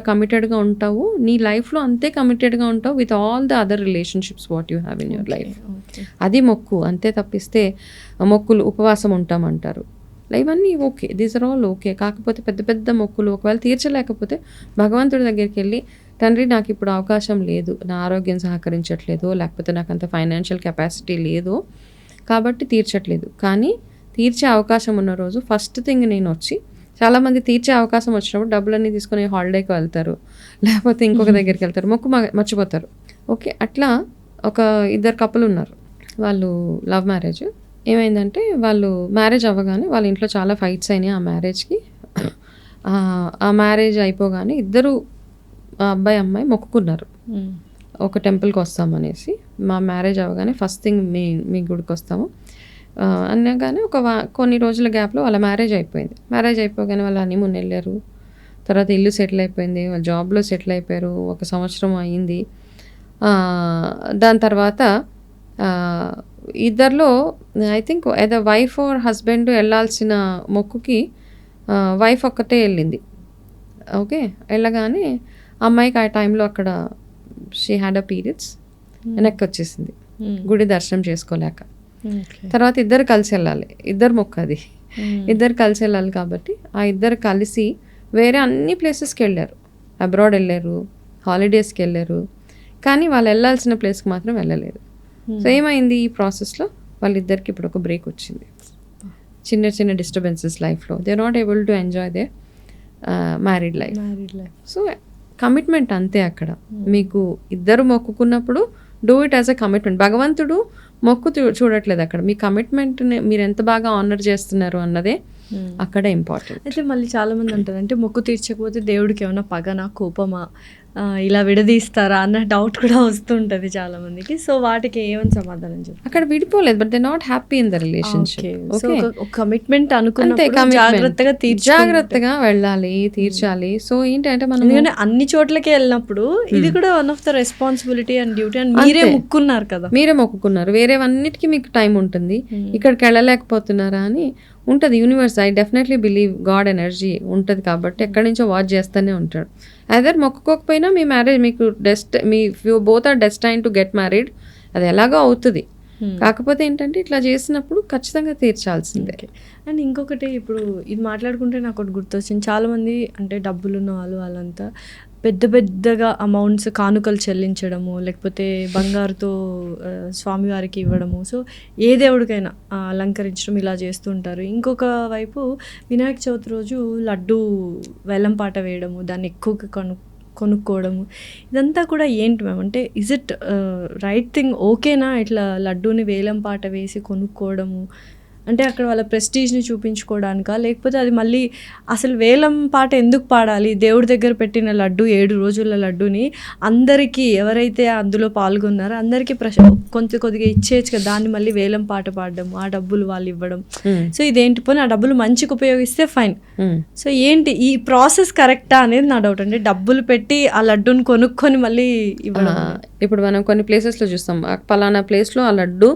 కమిటెడ్గా ఉంటావు నీ లైఫ్లో అంతే కమిటెడ్గా ఉంటావు with all the other relationships what you have in your life. అది మొక్కు అంతే. తప్పిస్తే మొక్కులు ఉపవాసం ఉంటామంటారు, ఇవన్నీ okay, these are all okay. కాకపోతే పెద్ద పెద్ద మొక్కులు ఒకవేళ తీర్చలేకపోతే భగవంతుడి దగ్గరికి వెళ్ళి తండ్రి నాకు ఇప్పుడు అవకాశం లేదు, నా ఆరోగ్యం సహకరించట్లేదు, లేకపోతే నాకు అంత ఫైనాన్షియల్ కెపాసిటీ లేదు కాబట్టి తీర్చట్లేదు, కానీ తీర్చే అవకాశం ఉన్న రోజు ఫస్ట్ థింగ్ నేను వచ్చి, చాలామంది తీర్చే అవకాశం వచ్చినప్పుడు డబ్బులన్నీ తీసుకొని హాలిడేకి వెళ్తారు, లేకపోతే ఇంకొక దగ్గరికి వెళ్తారు, మొక్కు మర్చిపోతారు. ఓకే, అట్లా ఒక 2 కపుల్ ఉన్నారు, వాళ్ళు లవ్ మ్యారేజ్. ఏమైందంటే వాళ్ళు మ్యారేజ్ అవ్వగానే వాళ్ళ ఇంట్లో చాలా ఫైట్స్ అయినాయి ఆ మ్యారేజ్కి. ఆ మ్యారేజ్ అయిపోగానే ఇద్దరు అబ్బాయి అమ్మాయి మొక్కుకున్నారు ఒక టెంపుల్కి వస్తామనేసి. మా మ్యారేజ్ అవ్వగానే ఫస్ట్ థింగ్ మీ గుడికి వస్తాము అనగానే కొన్ని రోజుల గ్యాప్లో వాళ్ళ మ్యారేజ్ అయిపోయింది. మ్యారేజ్ అయిపోగానే వాళ్ళు హనీమూన్ వెళ్ళారు, తర్వాత ఇల్లు సెటిల్ అయిపోయింది, వాళ్ళ జాబ్లో సెటిల్ అయిపోయారు, 1 సంవత్సరం అయ్యింది. దాని తర్వాత ఇద్దరిలో ఐ థింక్ ఏదో వైఫ్ ఆర్ హస్బెండ్ వెళ్ళాల్సిన మొక్కుకి వైఫ్ ఒక్కటే వెళ్ళింది. ఓకే, వెళ్ళగానే అమ్మాయికి ఆ టైంలో అక్కడ షీ హ్యాడ్ అ పీరియడ్స్, వెనక్కి వచ్చేసింది గుడి దర్శనం చేసుకోలేక. తర్వాత ఇద్దరు కలిసి వెళ్ళాలి, ఇద్దరు మొక్క అది, ఇద్దరు కలిసి వెళ్ళాలి కాబట్టి ఆ ఇద్దరు కలిసి వేరే అన్ని ప్లేసెస్కి వెళ్ళారు, అబ్రాడ్ వెళ్ళారు, హాలిడేస్కి వెళ్ళారు, కానీ వాళ్ళు వెళ్ళాల్సిన ప్లేస్కి మాత్రం వెళ్ళలేదు. సో ఏమైంది ఈ ప్రాసెస్లో వాళ్ళిద్దరికి ఇప్పుడు ఒక బ్రేక్ వచ్చింది, చిన్న చిన్న డిస్టర్బెన్సెస్ లైఫ్లో. They are not able to enjoy their married life. So commitment అంతే అక్కడ. మీకు ఇద్దరు మొక్కుకున్నప్పుడు do it as a commitment. భగవంతుడు మొక్కు చూడట్లేదు అక్కడ, మీ కమిట్మెంట్ని మీరు ఎంత బాగా ఆనర్ చేస్తున్నారు అన్నదే అక్కడ ఇంపార్టెంట్. అయితే మళ్ళీ చాలామంది అంటారు అంటే మొక్కు తీర్చకపోతే దేవుడికి ఏమైనా పగనా కోపమా ఇలా విడదీస్తారా అన్న డౌట్ కూడా వస్తుంటుంది చాలా మందికి. సో వాటికి ఏమని సమాధానం చెప్తారు? అక్కడ విడిపోలేదు, but they not happy in the relationship. Commitment అనుకున్నప్పుడు జాగ్రత్తగా వెళ్ళాలి, తీర్చాలి. సో ఏంటంటే మనం అన్ని చోట్లకి వెళ్ళినప్పుడు ఇది కూడా one of the responsibility and duty. And మీరే మొక్కున్నారు కదా, మీరే మొక్కుకున్నారు, వేరేవన్నిటికీ మీకు టైం ఉంటుంది, ఇక్కడికి వెళ్ళలేకపోతున్నారా అని ఉంటుంది. Universe, I definitely believe God energy ఉంటుంది కాబట్టి ఎక్కడి నుంచో వాచ్ చేస్తూనే ఉంటాడు. అదర్ మొక్కుకోకపోయినా మీ మ్యారేజ్ మీకు you both are destine to get married, అది ఎలాగో అవుతుంది. కాకపోతే ఏంటంటే ఇట్లా చేసినప్పుడు ఖచ్చితంగా తీర్చాల్సిందే. అండ్ ఇంకొకటి, ఇప్పుడు ఇది మాట్లాడుకుంటే నాకు ఒకటి గుర్తొచ్చింది, చాలామంది అంటే డబ్బులు ఉన్న వాళ్ళంతా పెద్ద పెద్దగా అమౌంట్స్ కానుకలు చెల్లించడము, లేకపోతే బంగారుతో స్వామివారికి ఇవ్వడము. సో ఏ దేవుడికైనా అలంకరించడం ఇలా చేస్తూ ఉంటారు. ఇంకొక వైపు వినాయక చవితి రోజు లడ్డు వేలం పాట వేయడము, దాన్ని ఎక్కువగా కొనుక్కోవడము, ఇదంతా కూడా ఏంటి మ్యామ్? అంటే ఇజ్ ఇట్ రైట్ థింగ్? ఓకేనా ఇట్లా లడ్డూని వేలం పాట వేసి కొనుక్కోవడము? అంటే అక్కడ వాళ్ళ ప్రెస్టీజ్ని చూపించుకోవడానికా, లేకపోతే అది మళ్ళీ అసలు వేలం పాట ఎందుకు పాడాలి? దేవుడి దగ్గర పెట్టిన లడ్డు 7 రోజుల లడ్డూని అందరికీ ఎవరైతే అందులో పాల్గొన్నారో అందరికీ కొద్దిగా ఇచ్చేయచ్చు కదా, దాన్ని మళ్ళీ వేలం పాట పాడడం, ఆ డబ్బులు వాళ్ళు ఇవ్వడం. సో ఇదేంటి పోనీ ఆ డబ్బులు మంచికి ఉపయోగిస్తే ఫైన్. సో ఏంటి ఈ ప్రాసెస్ కరెక్టా అనేది నా డౌట్. అంటే డబ్బులు పెట్టి ఆ లడ్డూని కొనుక్కొని మళ్ళీ ఇవ్వడం. ఇప్పుడు మనం కొన్ని ప్లేసెస్లో చూస్తాం, పలానా ప్లేస్లో ఆ లడ్డు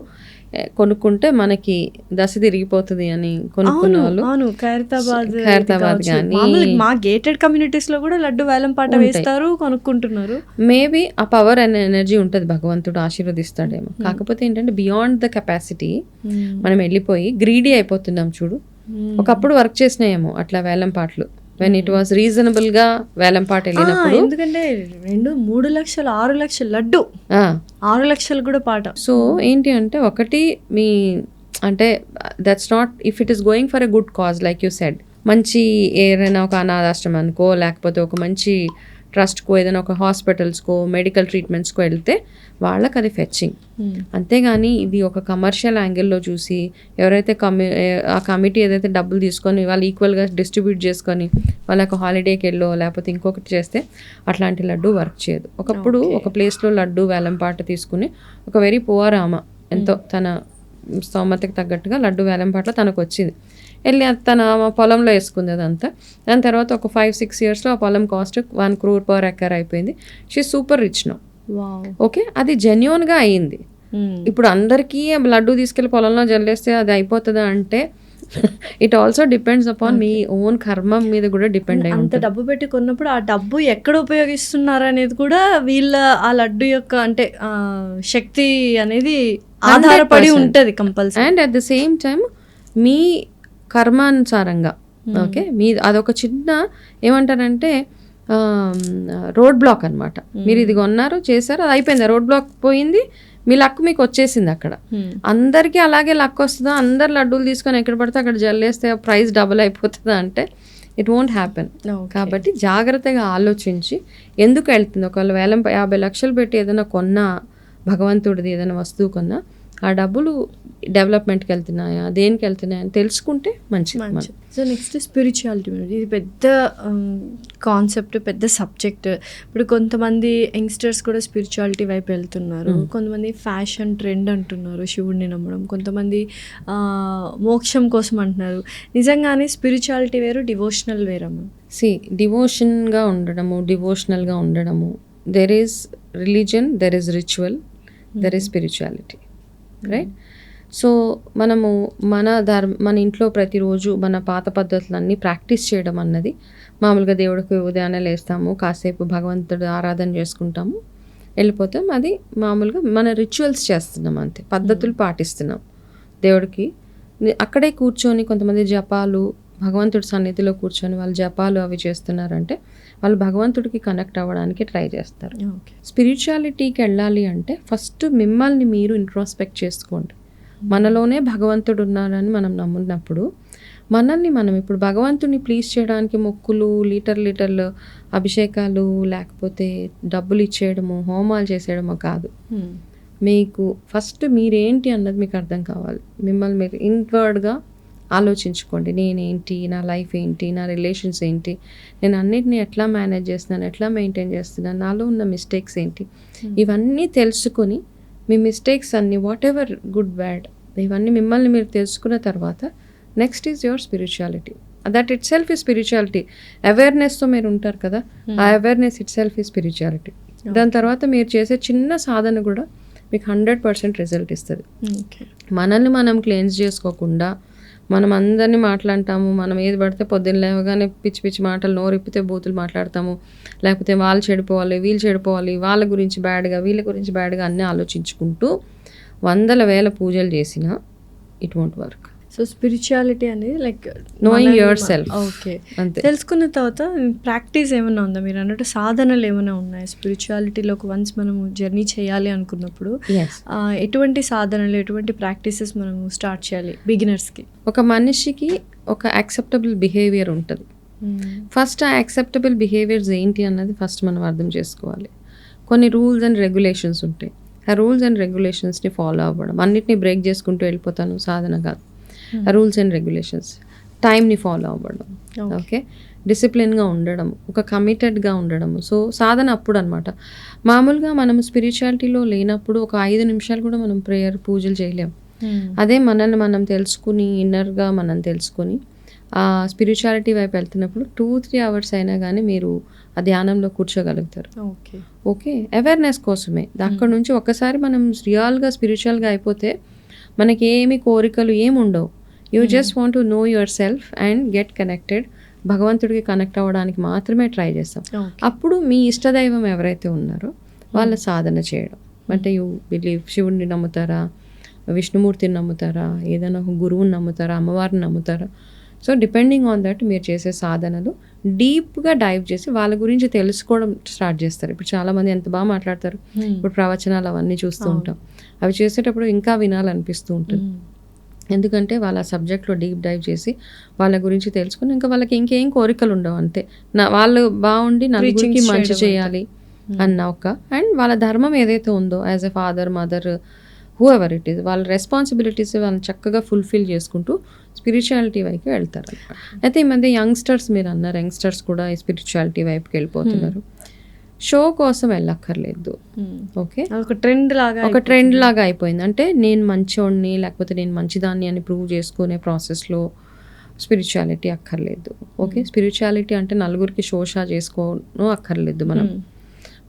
కొనుక్కుంటే మనకి దశ తిరిగిపోతుంది అని కొనుక్కున్న వాళ్ళు. అవును, ఖైరతాబాద్ కానీ మా గేటెడ్ కమ్యూనిటీస్ లో కూడా లడ్డు వేలం పాట వేస్తారు, కొనుక్కుంటున్నారు. మేబీ ఆ పవర్ అండ్ ఎనర్జీ ఉంటుంది, భగవంతుడు ఆశీర్వదిస్తాడేమో. కాకపోతే ఏంటంటే బియాండ్ ద కెపాసిటీ మనం వెళ్ళిపోయి గ్రీడీ అయిపోతున్నాం చూడు. ఒకప్పుడు వర్క్ చేసినాయేమో అట్లా వేలం పాటలు, వెన్ ఇట్ వాస్ రీజనబుల్ గా వేలం పాట వెళ్ళినప్పుడు. ఎందుకంటే 2-3 లక్షలు 6 లక్షలు లడ్డు, 6 లక్షలు కూడా పాట. సో ఏంటి అంటే ఒకటి మీ అంటే that's not if it is going for a good cause like you said, మంచి ఏదైనా ఒక అనాథాశ్రమానికో లేకపోతే ఒక మంచి ట్రస్ట్కో ఏదైనా ఒక హాస్పిటల్స్కో మెడికల్ ట్రీట్మెంట్స్కో వెళ్తే వాళ్ళకి అది ఫెచ్చింగ్. అంతేగాని ఇది ఒక కమర్షియల్ యాంగిల్లో చూసి ఎవరైతే ఆ కమిటీ ఏదైతే డబ్బులు తీసుకొని వాళ్ళు ఈక్వల్గా డిస్ట్రిబ్యూట్ చేసుకొని వాళ్ళకి హాలిడేకి వెళ్ళో లేకపోతే ఇంకొకటి చేస్తే అట్లాంటి లడ్డు వర్క్ చేయదు. ఒకప్పుడు ఒక ప్లేస్లో లడ్డు వేలం పాట తీసుకుని ఒక వెరీ పువర్ ఆమె ఎంతో తన స్తోమతకి తగ్గట్టుగా లడ్డు వేలం పాటలో తనకు వచ్చింది, వెళ్ళి తన పొలంలో వేసుకుంది అదంతా. దాని తర్వాత ఒక 5-6 yearsలో ఆ పొలం కాస్ట్ 1 crore per acre అయిపోయింది. She super rich no. Okay, అది జెన్యూన్గా అయ్యింది. ఇప్పుడు అందరికీ లడ్డు తీసుకెళ్ళి పొలంలో జల్లేస్తే అది అయిపోతుందా అంటే it also depends upon me own కర్మ మీద కూడా డిపెండ్ అయ్యి. అంత డబ్బు పెట్టి కొన్నప్పుడు ఆ డబ్బు ఎక్కడ ఉపయోగిస్తున్నారు అనేది కూడా వీళ్ళ ఆ లడ్డు యొక్క అంటే శక్తి అనేది ఆధారపడి ఉంటుంది compulsory. And at the same time మీ కర్మానుసారంగా ఓకే మీ అదొక చిన్న ఏమంటారంటే రోడ్ బ్లాక్ అనమాట. మీరు ఇది కొన్నారు చేశారు, అది అయిపోయింది, రోడ్ బ్లాక్ పోయింది, మీ లక్ మీకు వచ్చేసింది. అక్కడ అందరికీ అలాగే లక్ వస్తుందా? అందరు లడ్డూలు తీసుకొని ఎక్కడ పడితే అక్కడ జల్లేస్తే ప్రైస్ డబుల్ అయిపోతుందా అంటే ఇట్ వోంట్ హ్యాపెన్. కాబట్టి జాగ్రత్తగా ఆలోచించి ఎందుకు వెళ్తుంది. ఒకవేళ 50 లక్షలు పెట్టి ఏదైనా కొన్నా, భగవంతుడిది ఏదైనా వస్తువు కొన్నా, ఆ డబ్బులు డెవలప్మెంట్కి వెళ్తున్నాయా దేనికి వెళ్తున్నాయా అని తెలుసుకుంటే మంచిది. So next spirituality. ఇది పెద్ద కాన్సెప్ట్, పెద్ద సబ్జెక్ట్. ఇప్పుడు కొంతమంది యంగ్స్టర్స్ కూడా స్పిరిచువాలిటీ వైపు వెళ్తున్నారు, కొంతమంది ఫ్యాషన్ ట్రెండ్ అంటున్నారు, శివుడిని నమ్మడం, కొంతమంది మోక్షం కోసం అంటున్నారు. నిజంగానే స్పిరిచువాలిటీ వేరు, డివోషనల్ వేరమ్మా? డివోషన్గా ఉండడము, there is religion, there is ritual, there is spirituality, right? So మనము మన ఇంట్లో ప్రతిరోజు మన పాత పద్ధతులన్నీ ప్రాక్టీస్ చేయడం అన్నది, మామూలుగా దేవుడికి ఉదయాన్నే లేస్తాము, కాసేపు భగవంతుడు ఆరాధన చేసుకుంటాము, వెళ్ళిపోతాం. అది మామూలుగా మన రిచువల్స్ చేస్తున్నాం, అంతే, పద్ధతులు పాటిస్తున్నాం. దేవుడికి అక్కడే కూర్చొని కొంతమంది జపాలు, భగవంతుడి సన్నిధిలో కూర్చొని వాళ్ళు జపాలు అవి చేస్తున్నారంటే వాళ్ళు భగవంతుడికి కనెక్ట్ అవ్వడానికి ట్రై చేస్తారు. స్పిరిచువాలిటీకి వెళ్ళాలి అంటే ఫస్ట్ మిమ్మల్ని మీరు ఇంట్రోస్పెక్ట్ చేసుకోండి. మనలోనే భగవంతుడు ఉన్నారని మనం నమ్మున్నప్పుడు మనల్ని మనం ఇప్పుడు భగవంతుడిని ప్లీజ్ చేయడానికి మొక్కులు, లీటర్లు అభిషేకాలు, లేకపోతే డబ్బులు ఇచ్చేయడము, హోమాలు చేసేయడమో కాదు. మీకు ఫస్ట్ మీరేంటి అన్నది మీకు అర్థం కావాలి. మిమ్మల్ని మీరు ఇన్వర్డ్గా ఆలోచించుకోండి. నేనేంటి, నా లైఫ్ ఏంటి, నా రిలేషన్స్ ఏంటి, నేను అన్నిటిని ఎట్లా మేనేజ్ చేస్తున్నాను, ఎట్లా మెయింటైన్ చేస్తున్నాను, నాలో ఉన్న మిస్టేక్స్ ఏంటి, ఇవన్నీ తెలుసుకొని మీ మిస్టేక్స్ అన్నీ వాట్ ఎవర్ గుడ్ బ్యాడ్ ఇవన్నీ మిమ్మల్ని మీరు తెలుసుకున్న తర్వాత next is your spirituality. That it self ఈ స్పిరిచువాలిటీ. అవేర్నెస్తో మీరు ఉంటారు కదా, ఆ అవేర్నెస్ ఇట్ సెల్ఫ్ ఈ స్పిరిచువాలిటీ. దాని తర్వాత మీరు చేసే చిన్న సాధన కూడా మీకు 100% రిజల్ట్ ఇస్తుంది. మనల్ని మనం క్లెన్స్ చేసుకోకుండా మనం అందరినీ మాట్లాడతాము, మనం ఏది పడితే పొద్దున్న లేవగానే పిచ్చి పిచ్చి మాటలు నోరిప్పితే బూతులు మాట్లాడతాము, లేకపోతే వాళ్ళు చెడిపోవాలి, వీళ్ళు చెడిపోవాలి, వాళ్ళ గురించి బ్యాడ్గా, వీళ్ళ గురించి బ్యాడ్గా అన్నీ ఆలోచించుకుంటూ 100,000 పూజలు చేసినా it won't work. So spirituality అనేది లైక్ Knowing yourself. ఓకే, అంతే. తెలుసుకున్న తర్వాత ప్రాక్టీస్ ఏమైనా ఉందా? మీరు అన్నట్టు సాధనలు ఏమైనా ఉన్నాయా స్పిరిచువాలిటీలోకి వన్స్ మనము జర్నీ చేయాలి అనుకున్నప్పుడు? Yes. ఎటువంటి సాధనలు, ఎటువంటి ప్రాక్టీసెస్ మనము స్టార్ట్ చేయాలి బిగినర్స్కి? ఒక మనిషికి ఒక యాక్సెప్టబుల్ బిహేవియర్ ఉంటుంది. ఫస్ట్ ఆ యాక్సెప్టబుల్ బిహేవియర్స్ ఏంటి అన్నది ఫస్ట్ మనం అర్థం చేసుకోవాలి. కొన్ని రూల్స్ అండ్ రెగ్యులేషన్స్ ఉంటాయి. ఆ రూల్స్ అండ్ రెగ్యులేషన్స్ని ఫాలో అవ్వడం, అన్నిటిని బ్రేక్ చేసుకుంటూ వెళ్ళిపోతాను సాధన కాదు. ఆ రూల్స్ అండ్ రెగ్యులేషన్స్, టైంని ఫాలో అవ్వడం, ఓకే, డిసిప్లిన్గా ఉండడం, ఒక కమిటెడ్గా ఉండడం. సో సాధన అప్పుడు అనమాట. మామూలుగా మనం స్పిరిచువాలిటీలో లేనప్పుడు ఒక 5 నిమిషాలు కూడా మనం ప్రేయర్ పూజలు చేయలేం. అదే మనల్ని మనం తెలుసుకుని, ఇన్నర్గా మనం తెలుసుకుని ఆ స్పిరిచువాలిటీ వైపు వెళ్తున్నప్పుడు 2-3 అవర్స్ అయినా కానీ మీరు ఆ ధ్యానంలో కూర్చోగలుగుతారు. ఓకే, ఓకే, అవేర్నెస్ కోసమే. అక్కడ నుంచి ఒకసారి మనం రియల్గా స్పిరిచువల్గా అయిపోతే మనకి ఏమి కోరికలు ఏమి ఉండవు. You just want to know your self and get connected. భగవంతుడికి కనెక్ట్ అవ్వడానికి మాత్రమే ట్రై చేస్తాం. అప్పుడు మీ ఇష్టదైవం ఎవరైతే ఉన్నారో వాళ్ళ సాధన చేయడం. అంటే యూ బిలీవ్, శివుడిని నమ్ముతారా, విష్ణుమూర్తిని నమ్ముతారా, ఏదైనా ఒక గురువుని నమ్ముతారా, అమ్మవారిని నమ్ముతారా? సో డిపెండింగ్ ఆన్ దట్ మీరు చేసే సాధనలు డీప్గా డైవ్ చేసి వాళ్ళ గురించి తెలుసుకోవడం స్టార్ట్ చేస్తారు. ఇప్పుడు చాలామంది ఎంత బాగా మాట్లాడతారు. ఇప్పుడు ప్రవచనాలు అవన్నీ చూస్తూ ఉంటాం. అవి చేసేటప్పుడు ఇంకా వినాలనిపిస్తూ ఉంటుంది. ఎందుకంటే వాళ్ళ సబ్జెక్ట్లో డీప్ డైవ్ చేసి వాళ్ళ గురించి తెలుసుకుని ఇంకా వాళ్ళకి ఇంకేం కోరికలు ఉండవు. అంతే, వాళ్ళు బాగుండి నలుగురికి మంచి చేయాలి అన్న అండ్ వాళ్ళ ధర్మం ఏదైతే ఉందో as a father, mother, who ever it is, వాళ్ళ రెస్పాన్సిబిలిటీస్ వాళ్ళని చక్కగా ఫుల్ఫిల్ చేసుకుంటూ స్పిరిచువాలిటీ వైపు వెళ్తారు. అయితే ఈ మధ్య యంగ్స్టర్స్, మీరు అన్నారు యంగ్స్టర్స్ కూడా ఈ స్పిరిచువాలిటీ వైపుకి వెళ్ళిపోతున్నారు. షో కోసం వెళ్ళక్కర్లేదు. ఓకే, ఒక ట్రెండ్ లాగా అయిపోయింది. అంటే నేను మంచోడిని లేకపోతే నేను మంచిదాన్ని అని ప్రూవ్ చేసుకునే ప్రాసెస్లో స్పిరిచువాలిటీ అక్కర్లేదు. ఓకే, స్పిరిచువాలిటీ అంటే నలుగురికి షోషా చేసుకోను అక్కర్లేదు మనం.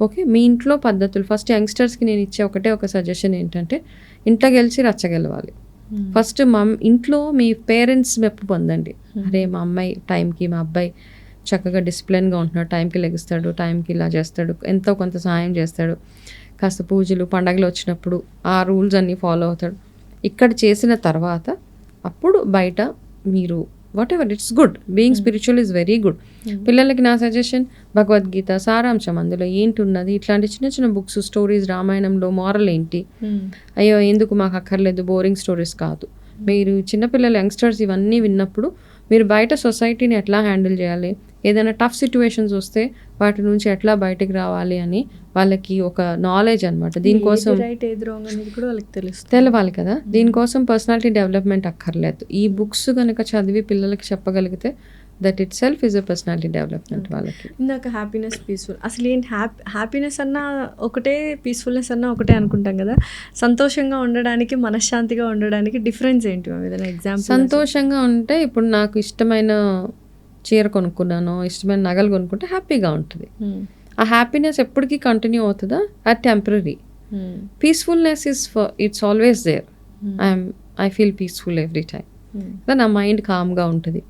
ఓకే, మీ ఇంట్లో పద్ధతులు ఫస్ట్. యంగ్స్టర్స్కి నేను ఇచ్చే ఒక సజెషన్ ఏంటంటే ఇంట్లో గెలిచి రచ్చగెలవాలి. ఫస్ట్ ఇంట్లో మీ పేరెంట్స్ మెప్పు పొందండి. అరే మా అమ్మాయి టైంకి, మా అబ్బాయి చక్కగా డిసిప్లిన్గా ఉంటున్నాడు, టైంకి లెగుస్తాడు, టైంకి ఇలా చేస్తాడు, ఎంతో కొంత సహాయం చేస్తాడు, కాస్త పూజలు పండగలు వచ్చినప్పుడు ఆ రూల్స్ అన్నీ ఫాలో అవుతాడు. ఇక్కడ చేసిన తర్వాత అప్పుడు బయట మీరు what ever, it's good. Being spiritual is very good. పిల్లలకి నా సజెషన్ భగవద్గీత సారాంశం, అందులో ఏంటి ఉన్నది, ఇట్లాంటి చిన్న చిన్న బుక్స్, స్టోరీస్, రామాయణంలో మారల్ ఏంటి, అయ్యో ఎందుకు మాకు అక్కర్లేదు, బోరింగ్ స్టోరీస్ కాదు. మీరు చిన్నపిల్లలు యంగ్స్టర్స్ ఇవన్నీ విన్నప్పుడు మీరు బయట సొసైటీని ఎట్లా హ్యాండిల్ చేయాలి, ఏదైనా టఫ్ సిచ్యువేషన్స్ వస్తే వాటి నుంచి ఎట్లా బయటకు రావాలి అని వాళ్ళకి ఒక నాలెడ్జ్ అనమాట. దీనికోసం తెలవాలి కదా. దీనికోసం పర్సనాలిటీ డెవలప్మెంట్ అక్కర్లేదు. ఈ బుక్స్ కనుక చదివి పిల్లలకి చెప్పగలిగితే that it self is a personality development వాళ్ళకి. ఇందాక హ్యాపీనెస్, పీస్ఫుల్, అసలు ఏంటి హ్యాపీనెస్ అన్నా ఒకటే, పీస్ఫుల్నెస్ అన్నా ఒకటే అనుకుంటాం కదా. సంతోషంగా ఉండడానికి, మనశ్శాంతిగా ఉండడానికి డిఫరెన్స్ ఏంటి? ఏదైనా ఎగ్జాంపుల్? సంతోషంగా ఉంటే ఇప్పుడు నాకు ఇష్టమైన చీర కొనుక్కున్నాను, ఇష్టమైన నగలు కొనుక్కుంటే హ్యాపీగా ఉంటుంది. ఆ హ్యాపీనెస్ ఎప్పటికీ కంటిన్యూ అవుతుందా? అది temporary. Peacefulness it's always there. I feel peaceful every time. నా మైండ్ కామ్గా ఉంటుంది.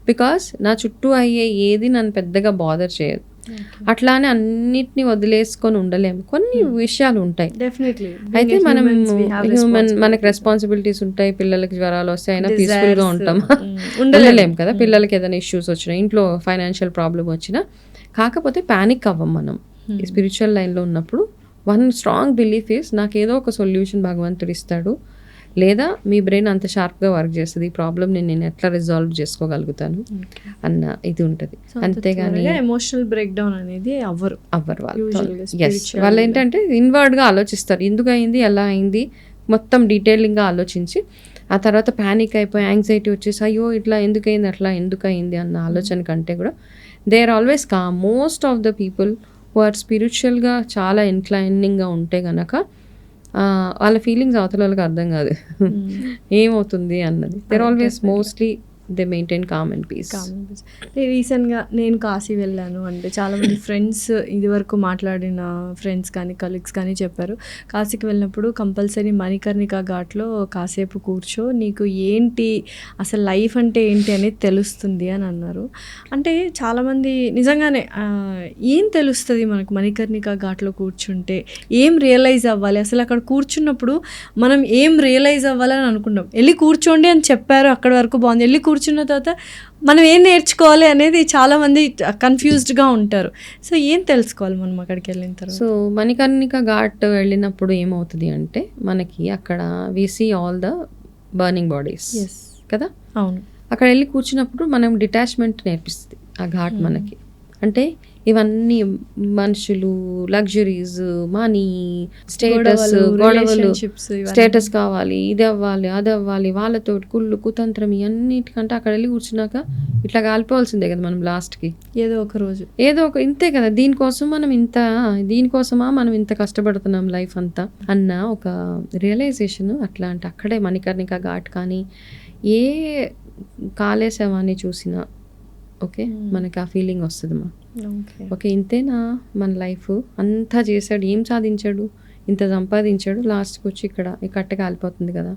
బికాస్ నా చుట్టూ అయ్యే ఏది నన్ను పెద్దగా బాదర్ చేయదు. అట్లానే అన్నిటినీ వదిలేసుకొని ఉండలేము. కొన్ని విషయాలు ఉంటాయి అయితే మనం మనకు రెస్పాన్సిబిలిటీస్ ఉంటాయి. పిల్లలకి జ్వరాలు వస్తే అయినా పీస్ఫుల్గా ఉంటాం, ఉండలేము కదా. పిల్లలకి ఏదైనా ఇష్యూస్ వచ్చినా, ఇంట్లో ఫైనాన్షియల్ ప్రాబ్లం వచ్చినా, కాకపోతే ప్యానిక్ అవ్వం మనం. స్పిరిచువల్ లైన్లో ఉన్నప్పుడు వన్ స్ట్రాంగ్ బిలీఫ్ ఈస్ నాకు ఏదో ఒక సొల్యూషన్ భగవంతుడు ఇస్తాడు, లేదా మీ బ్రెయిన్ అంత షార్ప్గా వర్క్ చేస్తుంది, ఈ ప్రాబ్లమ్ని నేను ఎట్లా రిజాల్వ్ చేసుకోగలుగుతాను అన్న ఇది ఉంటుంది. అంతేగాని ఎమోషనల్ బ్రేక్ డౌన్ అనేది అవ్వరు వాళ్ళు ఏంటంటే ఇన్వర్డ్గా ఆలోచిస్తారు. ఎందుకు అయింది, ఎలా అయింది, మొత్తం డీటెయిలింగ్గా ఆలోచించి ఆ తర్వాత ప్యానిక్ అయిపోయి యాంగ్జైటీ వచ్చేసి అయ్యో ఇట్లా ఎందుకయింది, అట్లా ఎందుకయింది అన్న ఆలోచన కంటే కూడా they are always calm. Most of the people who are స్పిరిచువల్గా చాలా ఇన్క్లైనింగ్గా ఉంటే గనక వాళ్ళ ఫీలింగ్స్ అవతల వాళ్ళకి అర్థం కాదు ఏమవుతుంది అన్నది. There always mostly they maintain calm and peace. రీసెంట్గా నేను కాశీ వెళ్ళాను అంటే చాలామంది ఫ్రెండ్స్ ఇదివరకు మాట్లాడిన ఫ్రెండ్స్ కానీ కలీగ్స్ కానీ చెప్పారు, కాశీకి వెళ్ళినప్పుడు కంపల్సరీ మణికర్ణిక ఘాట్లో కాసేపు కూర్చో, నీకు ఏంటి అసలు లైఫ్ అంటే ఏంటి అనేది తెలుస్తుంది అని అన్నారు. అంటే చాలామంది నిజంగానే ఏం తెలుస్తుంది మనకు మణికర్ణిక ఘాట్లో కూర్చుంటే, ఏం రియలైజ్ అవ్వాలి అసలు అక్కడ కూర్చున్నప్పుడు మనం ఏం రియలైజ్ అవ్వాలని అనుకున్నాం, వెళ్ళి కూర్చోండి అని చెప్పారు, అక్కడ వరకు బాగుంది, వెళ్ళి కూర్చున్న తర్వాత మనం ఏం నేర్చుకోవాలి అనేది చాలామంది కన్ఫ్యూజ్డ్గా ఉంటారు. సో ఏం తెలుసుకోవాలి మనం అక్కడికి వెళ్ళిన తర్వాత? సో మణికర్ణిక ఘాట్ వెళ్ళినప్పుడు ఏమవుతుంది అంటే మనకి అక్కడ we see all the burning bodies కదా. అవును, అక్కడ వెళ్ళి కూర్చున్నప్పుడు మనం డిటాచ్మెంట్ నేర్పిస్తుంది ఆ ఘాట్ మనకి. అంటే ఇవన్నీ మనుషులు, లగ్జరీస్, మనీ, స్టేటస్, గొడవలు, స్టేటస్ కావాలి, ఇది అవ్వాలి, అది అవ్వాలి, వాళ్ళతో కుళ్ళు కుతంత్రం, ఇవన్నిటికంటే అక్కడ వెళ్ళి కూర్చున్నాక ఇట్లా కాలిపోవాల్సిందే కదా మనం లాస్ట్కి ఏదో ఒక రోజు, ఏదో ఒక ఇంతే కదా. దీనికోసమా మనం ఇంత కష్టపడుతున్నాం లైఫ్ అంతా అన్న ఒక రియలైజేషన్. అట్లా అంటే అక్కడే మణికర్ణిక ఘాట్ కానీ ఏ కాళేశవాన్ని చూసినా ఓకే మనకి ఆ ఫీలింగ్ వస్తుంది మా ఓకే ఇంతేనా మన లైఫ్, అంతా చేశాడు, ఏం సాధించాడు, ఇంత సంపాదించాడు, లాస్ట్కి వచ్చి ఇక్కడ ఈ కట్ట కాలిపోతుంది కదా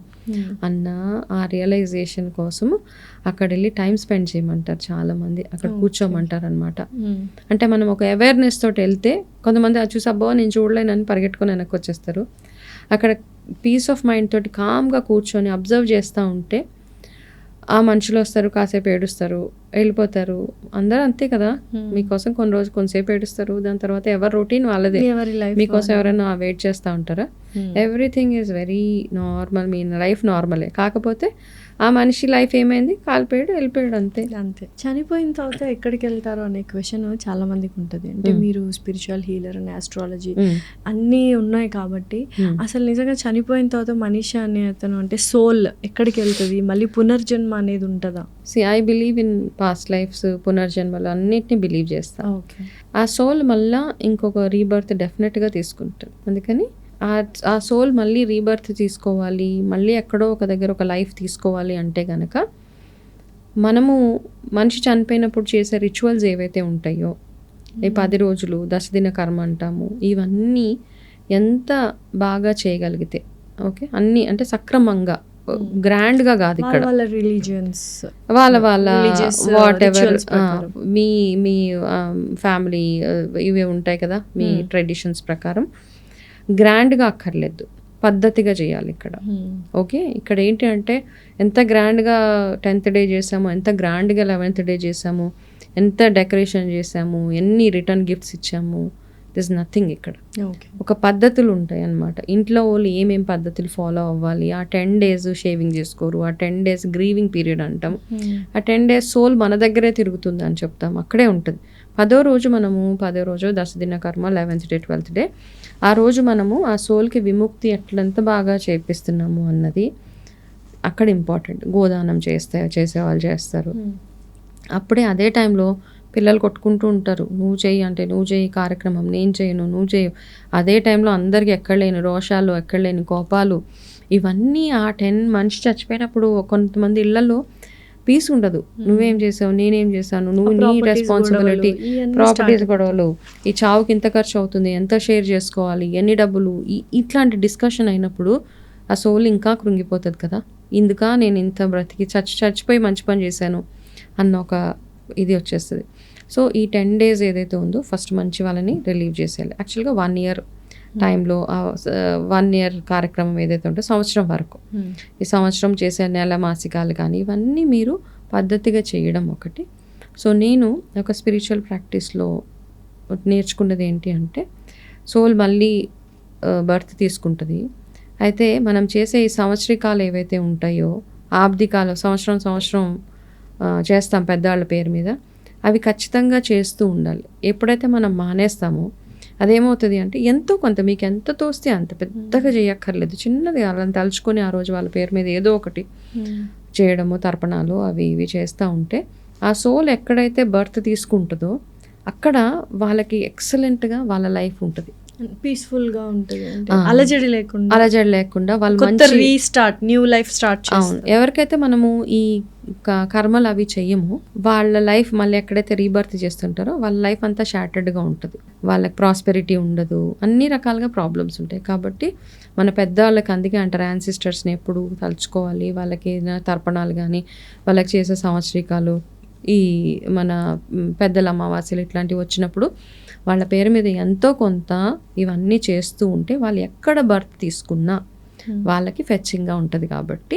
అన్న ఆ రియలైజేషన్ కోసము అక్కడ వెళ్ళి టైం స్పెండ్ చేయమంటారు చాలామంది, అక్కడ కూర్చోమంటారు అనమాట. అంటే మనం ఒక అవేర్నెస్ తోటి వెళ్తే కొంతమంది అది చూసి అబ్బో నేను చూడలేనని పరిగెట్టుకొని వెనక్కి వచ్చేస్తారు. అక్కడ పీస్ ఆఫ్ మైండ్ తోటి కామ్గా కూర్చొని అబ్జర్వ్ చేస్తూ ఉంటే ఆ మనుషులు వస్తారు, కాసేపు ఏడుస్తారు, వెళ్ళిపోతారు. అందరూ అంతే కదా, మీకోసం కొంతసేపు ఏడుస్తారు, దాని తర్వాత ఎవరి రొటీన్ వాళ్ళదే. మీకోసం ఎవరైనా వెయిట్ చేస్తూ ఉంటారా? Everything is very normal, me life నార్మలే. కాకపోతే ఆ మనిషి లైఫ్ ఏమైంది, కాలిపోయాడు, వెళ్ళిపోయాడు, అంతే. చనిపోయిన తర్వాత ఎక్కడికి వెళ్తారో అనే క్వశ్చన్ చాలా మందికి ఉంటుంది. అంటే మీరు స్పిరిచువల్ హీలర్ అండ్ ఆస్ట్రాలజీ అన్నీ ఉన్నాయి కాబట్టి అసలు నిజంగా చనిపోయిన తర్వాత మనిషి అనే అతను అంటే సోల్ ఎక్కడికి వెళ్తుంది, మళ్ళీ పునర్జన్మ అనేది ఉంటుందా? I believe in past lives, పునర్జన్మలు అన్నిటిని బిలీవ్ చేస్తా. ఆ సోల్ మళ్ళా ఇంకొక రీబర్త్ డెఫినెట్గా తీసుకుంటారు. అందుకని ఆ సోల్ మళ్ళీ రీబర్త్ తీసుకోవాలి, మళ్ళీ ఎక్కడో ఒక దగ్గర ఒక లైఫ్ తీసుకోవాలి అంటే కనుక మనము మనిషి చనిపోయినప్పుడు చేసే రిచువల్స్ ఏవైతే ఉంటాయో, ఈ 10 రోజులు దశదిన కర్మ అంటాము, ఇవన్నీ ఎంత బాగా చేయగలిగితే ఓకే అన్నీ అంటే సక్రమంగా గ్రాండ్గా కాదు, ఇక్కడ వాళ్ళ రిలీజియన్స్ వాళ్ళ వాట్ ఎవర్ మీ ఫ్యామిలీ ఇవే ఉంటాయి కదా, మీ ట్రెడిషన్స్ ప్రకారం గ్రాండ్గా అక్కర్లేదు, పద్ధతిగా చేయాలి ఇక్కడ. ఓకే ఇక్కడ ఏంటి అంటే ఎంత గ్రాండ్గా 10th డే చేసాము, ఎంత గ్రాండ్గా 11th డే చేసాము, ఎంత డెకరేషన్ చేసాము, ఎన్ని రిటర్న్ గిఫ్ట్స్ ఇచ్చాము, దిస్ నథింగ్. ఇక్కడ ఒక పద్ధతులు ఉంటాయి అన్నమాట. ఇంట్లో వాళ్ళు ఏమేం పద్ధతులు ఫాలో అవ్వాలి. ఆ 10 days షేవింగ్ చేసుకోరు, ఆ 10 days గ్రీవింగ్ పీరియడ్ అంటాం, ఆ 10 days సోల్ మన దగ్గరే తిరుగుతుంది అని చెప్తాం, అక్కడే ఉంటుంది. 10వ రోజు దశదిన కర్మ, 11th డే 12th డే, ఆ రోజు మనము ఆ సోల్కి విముక్తి ఎట్లంత బాగా చేపిస్తున్నాము అన్నది అక్కడ ఇంపార్టెంట్. గోదానం చేసేవాళ్ళు చేస్తారు. అప్పుడే అదే టైంలో పిల్లలు కొట్టుకుంటూ ఉంటారు, నువ్వు చెయ్యి అంటే నువ్వు చెయ్యి కార్యక్రమం, నేను చేయను నువ్వు చేయు. అదే టైంలో అందరికి ఎక్కడలేని రోషాలు, ఎక్కడలేని కోపాలు, ఇవన్నీ ఆ 10 మనిషి చచ్చిపోయినప్పుడు కొంతమంది ఇళ్లలో పీస్ ఉండదు. నువ్వేం చేసావు, నేనేం చేశాను, నువ్వు నీ రెస్పాన్సిబిలిటీ, ప్రాపర్టీస్ గొడవలు, ఈ చావుకి ఎంత ఖర్చు అవుతుంది, ఎంత షేర్ చేసుకోవాలి, ఎన్ని డబ్బులు, ఇట్లాంటి డిస్కషన్ అయినప్పుడు ఆ సోల్ ఇంకా కృంగిపోతుంది కదా. ఇందుక నేను ఇంత బ్రతికి చచ్చిపోయి మంచి పని చేశాను అన్న ఒక ఇది వచ్చేస్తుంది. సో ఈ 10 days ఏదైతే ఉందో ఫస్ట్ మంచి వాళ్ళని రిలీవ్ చేసేయాలి. యాక్చువల్గా 1 year టైంలో 1 year కార్యక్రమం ఏదైతే ఉందో సంవత్సరం వరకు, ఈ సంవత్సరం చేసే నెల మాసికాలు కానీ ఇవన్నీ మీరు పద్ధతిగా చేయడం ఒకటి. సో నేను ఒక స్పిరిచువల్ ప్రాక్టీస్లో నేర్చుకున్నది ఏంటి అంటే సోల్ మళ్ళీ బర్త్ తీసుకుంటుంది. అయితే మనం చేసే ఈ సంవత్సరికాలు ఏవైతే ఉంటాయో, ఆబ్దికాలు సంవత్సరం చేస్తాం పెద్దవాళ్ళ పేరు మీద, అవి ఖచ్చితంగా చేస్తూ ఉండాలి. ఎప్పుడైతే మనం మానేస్తామో అదేమవుతుంది అంటే ఎంతో కొంత మీకు ఎంత తోస్తే అంత, పెద్దగా చేయక్కర్లేదు, చిన్నది వాళ్ళని తలుచుకొని ఆ రోజు వాళ్ళ పేరు మీద ఏదో ఒకటి చేయడము, తర్పణాలు అవి ఇవి చేస్తూ ఉంటే ఆ సోల్ ఎక్కడైతే బర్త్ తీసుకుంటుందో అక్కడ వాళ్ళకి ఎక్సలెంట్గా వాళ్ళ లైఫ్ ఉంటుంది. పీస్ఫుల్ గా ఉంటుంది, అంటే అలజడి లేకుండా వాళ్ళు కొత్త రీస్టార్ట్, న్యూ లైఫ్ స్టార్ట్ చేస్తారు. అవును, ఎవరికైతే మనము ఈ కర్మలు అవి చెయ్యము వాళ్ళ లైఫ్ మళ్ళీ ఎక్కడైతే రీబర్త్ చేస్తుంటారో వాళ్ళ లైఫ్ అంతా షాటర్డ్గా ఉంటుంది, వాళ్ళకి ప్రాస్పెరిటీ ఉండదు, అన్ని రకాలుగా ప్రాబ్లమ్స్ ఉంటాయి. కాబట్టి మన పెద్దవాళ్ళకి అందుకే అంటారు యాన్సిస్టర్స్ని ఎప్పుడు తలుచుకోవాలి, వాళ్ళకి ఏదైనా తర్పణాలు కానీ వాళ్ళకి చేసే సంవత్సరికాలు, ఈ మన పెద్దల అమావాస్యలు ఇట్లాంటివి వచ్చినప్పుడు వాళ్ళ పేరు మీద ఎంతో కొంత ఇవన్నీ చేస్తూ ఉంటే వాళ్ళు ఎక్కడ బర్త్ తీసుకున్నా వాళ్ళకి ఫెచ్చింగ్గా ఉంటుంది. కాబట్టి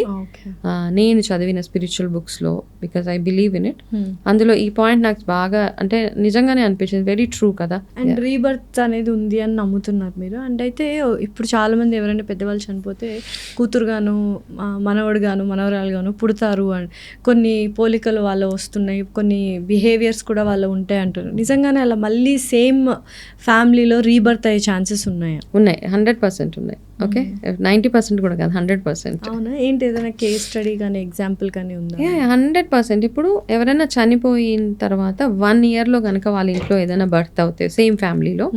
నేను చదివిన స్పిరిచువల్ బుక్స్లో, because I believe in it, అందులో ఈ పాయింట్ నాకు బాగా అంటే నిజంగానే అనిపించింది, వెరీ ట్రూ కదా. అండ్ రీబర్త్ అనేది ఉంది అని నమ్ముతున్నారు మీరు. అండ్ అయితే ఇప్పుడు చాలా మంది ఎవరైనా పెద్దవాళ్ళు చనిపోతే కూతురుగాను మనవడుగాను మనవరాలుగాను పుడతారు అని కొన్ని పోలికలు వాళ్ళు వస్తున్నాయి, కొన్ని బిహేవియర్స్ కూడా వాళ్ళు ఉంటాయి అంటున్నారు. నిజంగానే అలా మళ్ళీ సేమ్ ఫ్యామిలీలో రీబర్త్ అయ్యే ఛాన్సెస్ ఉన్నాయా? ఉన్నాయి, 100% ఉన్నాయి. ఓకే, 90% కూడా కాదు, 100%. అవునా? ఏంటి, ఏదైనా కేస్ స్టడీ కానీ ఎగ్జాంపుల్ కానీ ఉందా? 100%. ఇప్పుడు ఎవరైనా చనిపోయిన తర్వాత 1 yearలో కనుక వాళ్ళ ఇంట్లో ఏదైనా బర్త్ అవుతే సేమ్ ఫ్యామిలీలో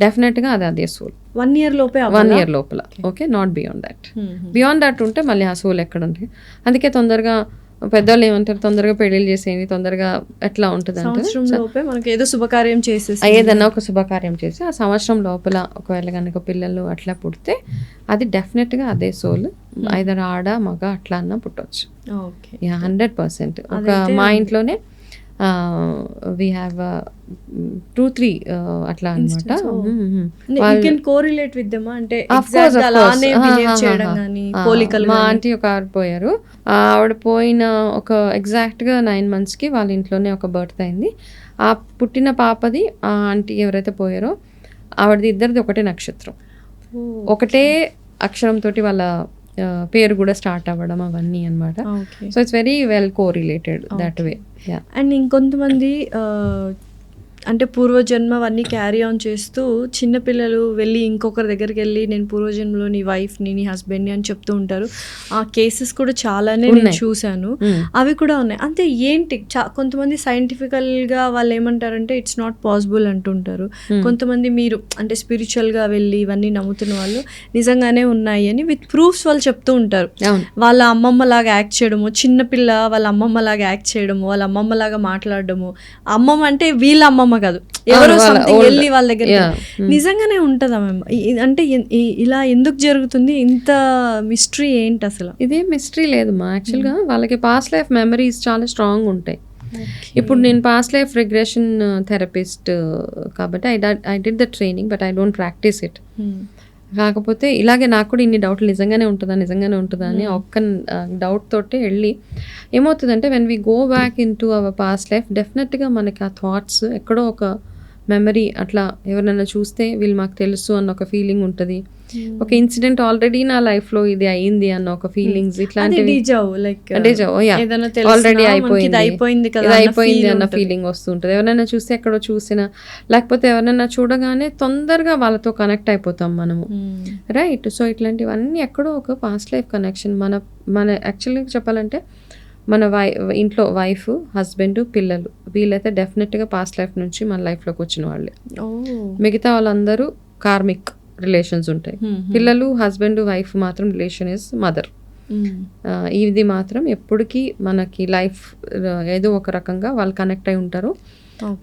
డెఫినెట్గా అదే సోల్ 1 year లోపే, 1 year లోపల. Okay, not beyond that. Beyond that ఉంటే మళ్ళీ ఆ సోల్ ఎక్కడ ఉంటుంది. అందుకే తొందరగా పెద్దవాళ్ళు ఏమంటారు, తొందరగా పెళ్ళిళ్ళు చేసేయండి, తొందరగా ఎట్లా ఉంటుంది అంటే మనకి ఏదో శుభకార్యం చేసేసి ఏదన్నా ఒక శుభకార్యం చేసి ఆ సంవత్సరం లోపల ఒకవేళ కనుక పిల్లలు అట్లా పుడితే అది డెఫినెట్గా అదే సోల్, ఐదర్ ఆడ మగ అట్లా అన్నా పుట్టవచ్చు. 100%. ఒక మా ఇంట్లోనే we have 2-3 అట్లా అన్నమాట. you can correlate with them అంటే ఎగ్జాక్ట్ అలానే బిహేవ్ చేయడం గాని పోలికలు. మా ఆంటీ ఒక పోయారు, ఆవిడ పోయిన ఒక ఎగ్జాక్ట్గా 9 monthsకి వాళ్ళ ఇంట్లోనే ఒక బర్త్ అయింది. ఆ పుట్టిన పాపది ఆ ఆంటీ ఎవరైతే పోయారో ఆవిడది ఇద్దరిది ఒకటే నక్షత్రం, ఒకటే అక్షరంతో వాళ్ళ పేరు కూడా స్టార్ట్ అవ్వడం అవన్నీ అనమాట. So it's very well correlated that way. And ఇంకొంతమంది అంటే పూర్వజన్మ అవన్నీ క్యారీ ఆన్ చేస్తూ చిన్నపిల్లలు వెళ్ళి ఇంకొకరి దగ్గరికి వెళ్ళి నేను పూర్వజన్మలో నీ వైఫ్ని నీ హస్బెండ్ని అని చెప్తూ ఉంటారు. ఆ కేసెస్ కూడా చాలానే నేను చూశాను, అవి కూడా ఉన్నాయి. అంతే ఏంటి కొంతమంది సైంటిఫికల్గా వాళ్ళు ఏమంటారంటే ఇట్స్ నాట్ పాసిబుల్ అంటుంటారు. కొంతమంది మీరు అంటే స్పిరిచువల్గా వెళ్ళి ఇవన్నీ నమ్ముతున్న వాళ్ళు నిజంగానే ఉన్నాయి అని విత్ ప్రూఫ్స్ వాళ్ళు చెప్తూ ఉంటారు. వాళ్ళ అమ్మమ్మలాగా యాక్ట్ చేయడము, చిన్నపిల్ల వాళ్ళ అమ్మమ్మలాగా యాక్ట్ చేయడము, వాళ్ళ అమ్మమ్మలాగా మాట్లాడడము, అమ్మమ్మ అంటే వీళ్ళ అమ్మమ్మ కాదు ఎవరో సంథింగ్ వెళ్ళి వాళ్ళ దగ్గర. నిజంగానే ఉంటుందా మ్యామ్? అంటే ఇలా ఎందుకు జరుగుతుంది? ఇంత మిస్టరీ ఏంటి అసలు? ఇదే మిస్టరీ లేదు మా, యాక్చువల్గా వాళ్ళకి పాస్ట్ లైఫ్ మెమరీస్ చాలా స్ట్రాంగ్ ఉంటాయి. ఇప్పుడు నేను పాస్ట్ లైఫ్ రిగ్రెషన్ థెరపిస్ట్ కాబట్టి I did the training but I don't practice it. కాకపోతే ఇలాగే నాకు కూడా ఇన్ని డౌట్లు నిజంగానే ఉంటుందా అని ఒక్క డౌట్ తోటే వెళ్ళి ఏమవుతుందంటే when we go back in to our past life డెఫినెట్గా మనకి ఆ థాట్స్ ఎక్కడో ఒక మెమరీ అట్లా ఎవరైనా చూస్తే వీళ్ళు మాకు తెలుసు అన్న ఒక ఫీలింగ్ ఉంటుంది. ఒక ఇన్సిడెంట్ ఆల్రెడీ నా లైఫ్ లో ఇది అయింది అన్న ఒక ఫీలింగ్స్ ఇట్లాంటివి ఆల్రెడీ అయిపోయింది అన్న ఫీలింగ్ వస్తుంటది. ఎవరైనా చూస్తే ఎక్కడో చూసినా లేకపోతే ఎవరైనా చూడగానే తొందరగా వాళ్ళతో కనెక్ట్ అయిపోతాం మనము, రైట్? సో ఇట్లాంటివన్నీ ఎక్కడో ఒక పాస్ట్ లైఫ్ కనెక్షన్ మన యాక్చువల్గా చెప్పాలంటే మన ఇంట్లో వైఫ్ హస్బెండ్ పిల్లలు వీళ్ళైతే డెఫినెట్గా పాస్ట్ లైఫ్ నుంచి మన లైఫ్లోకి వచ్చిన వాళ్ళే. మిగతా వాళ్ళందరూ కార్మిక్ రిలేషన్స్ ఉంటాయి. పిల్లలు హస్బెండ్ వైఫ్ మాత్రం రిలేషన్ ఇస్ మదర్. ఇది మాత్రం ఎప్పటికీ మనకి లైఫ్ ఏదో ఒక రకంగా వాళ్ళు కనెక్ట్ అయి ఉంటారు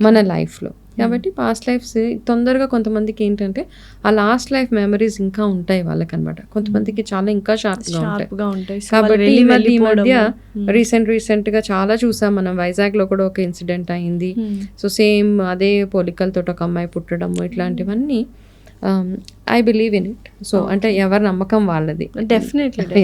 మన లైఫ్లో. కాబట్టి పాస్ట్ లైఫ్స్ తొందరగా కొంతమందికి ఏంటంటే ఆ లాస్ట్ లైఫ్ మెమరీస్ ఇంకా ఉంటాయి వాళ్ళకి అనమాట. కొంతమందికి చాలా ఇంకా షార్ప్గా ఉంటాయి. కాబట్టి ఈ మధ్య రీసెంట్ గా చాలా చూసాం మనం. వైజాగ్ లో కూడా ఒక ఇన్సిడెంట్ అయింది. సో సేమ్ అదే పోలికలతో ఒక అమ్మాయి పుట్టడం ఇట్లాంటివన్నీ I believe in it. So అంటే ఎవరి నమ్మకం వాళ్ళది. డెఫినెట్లీ.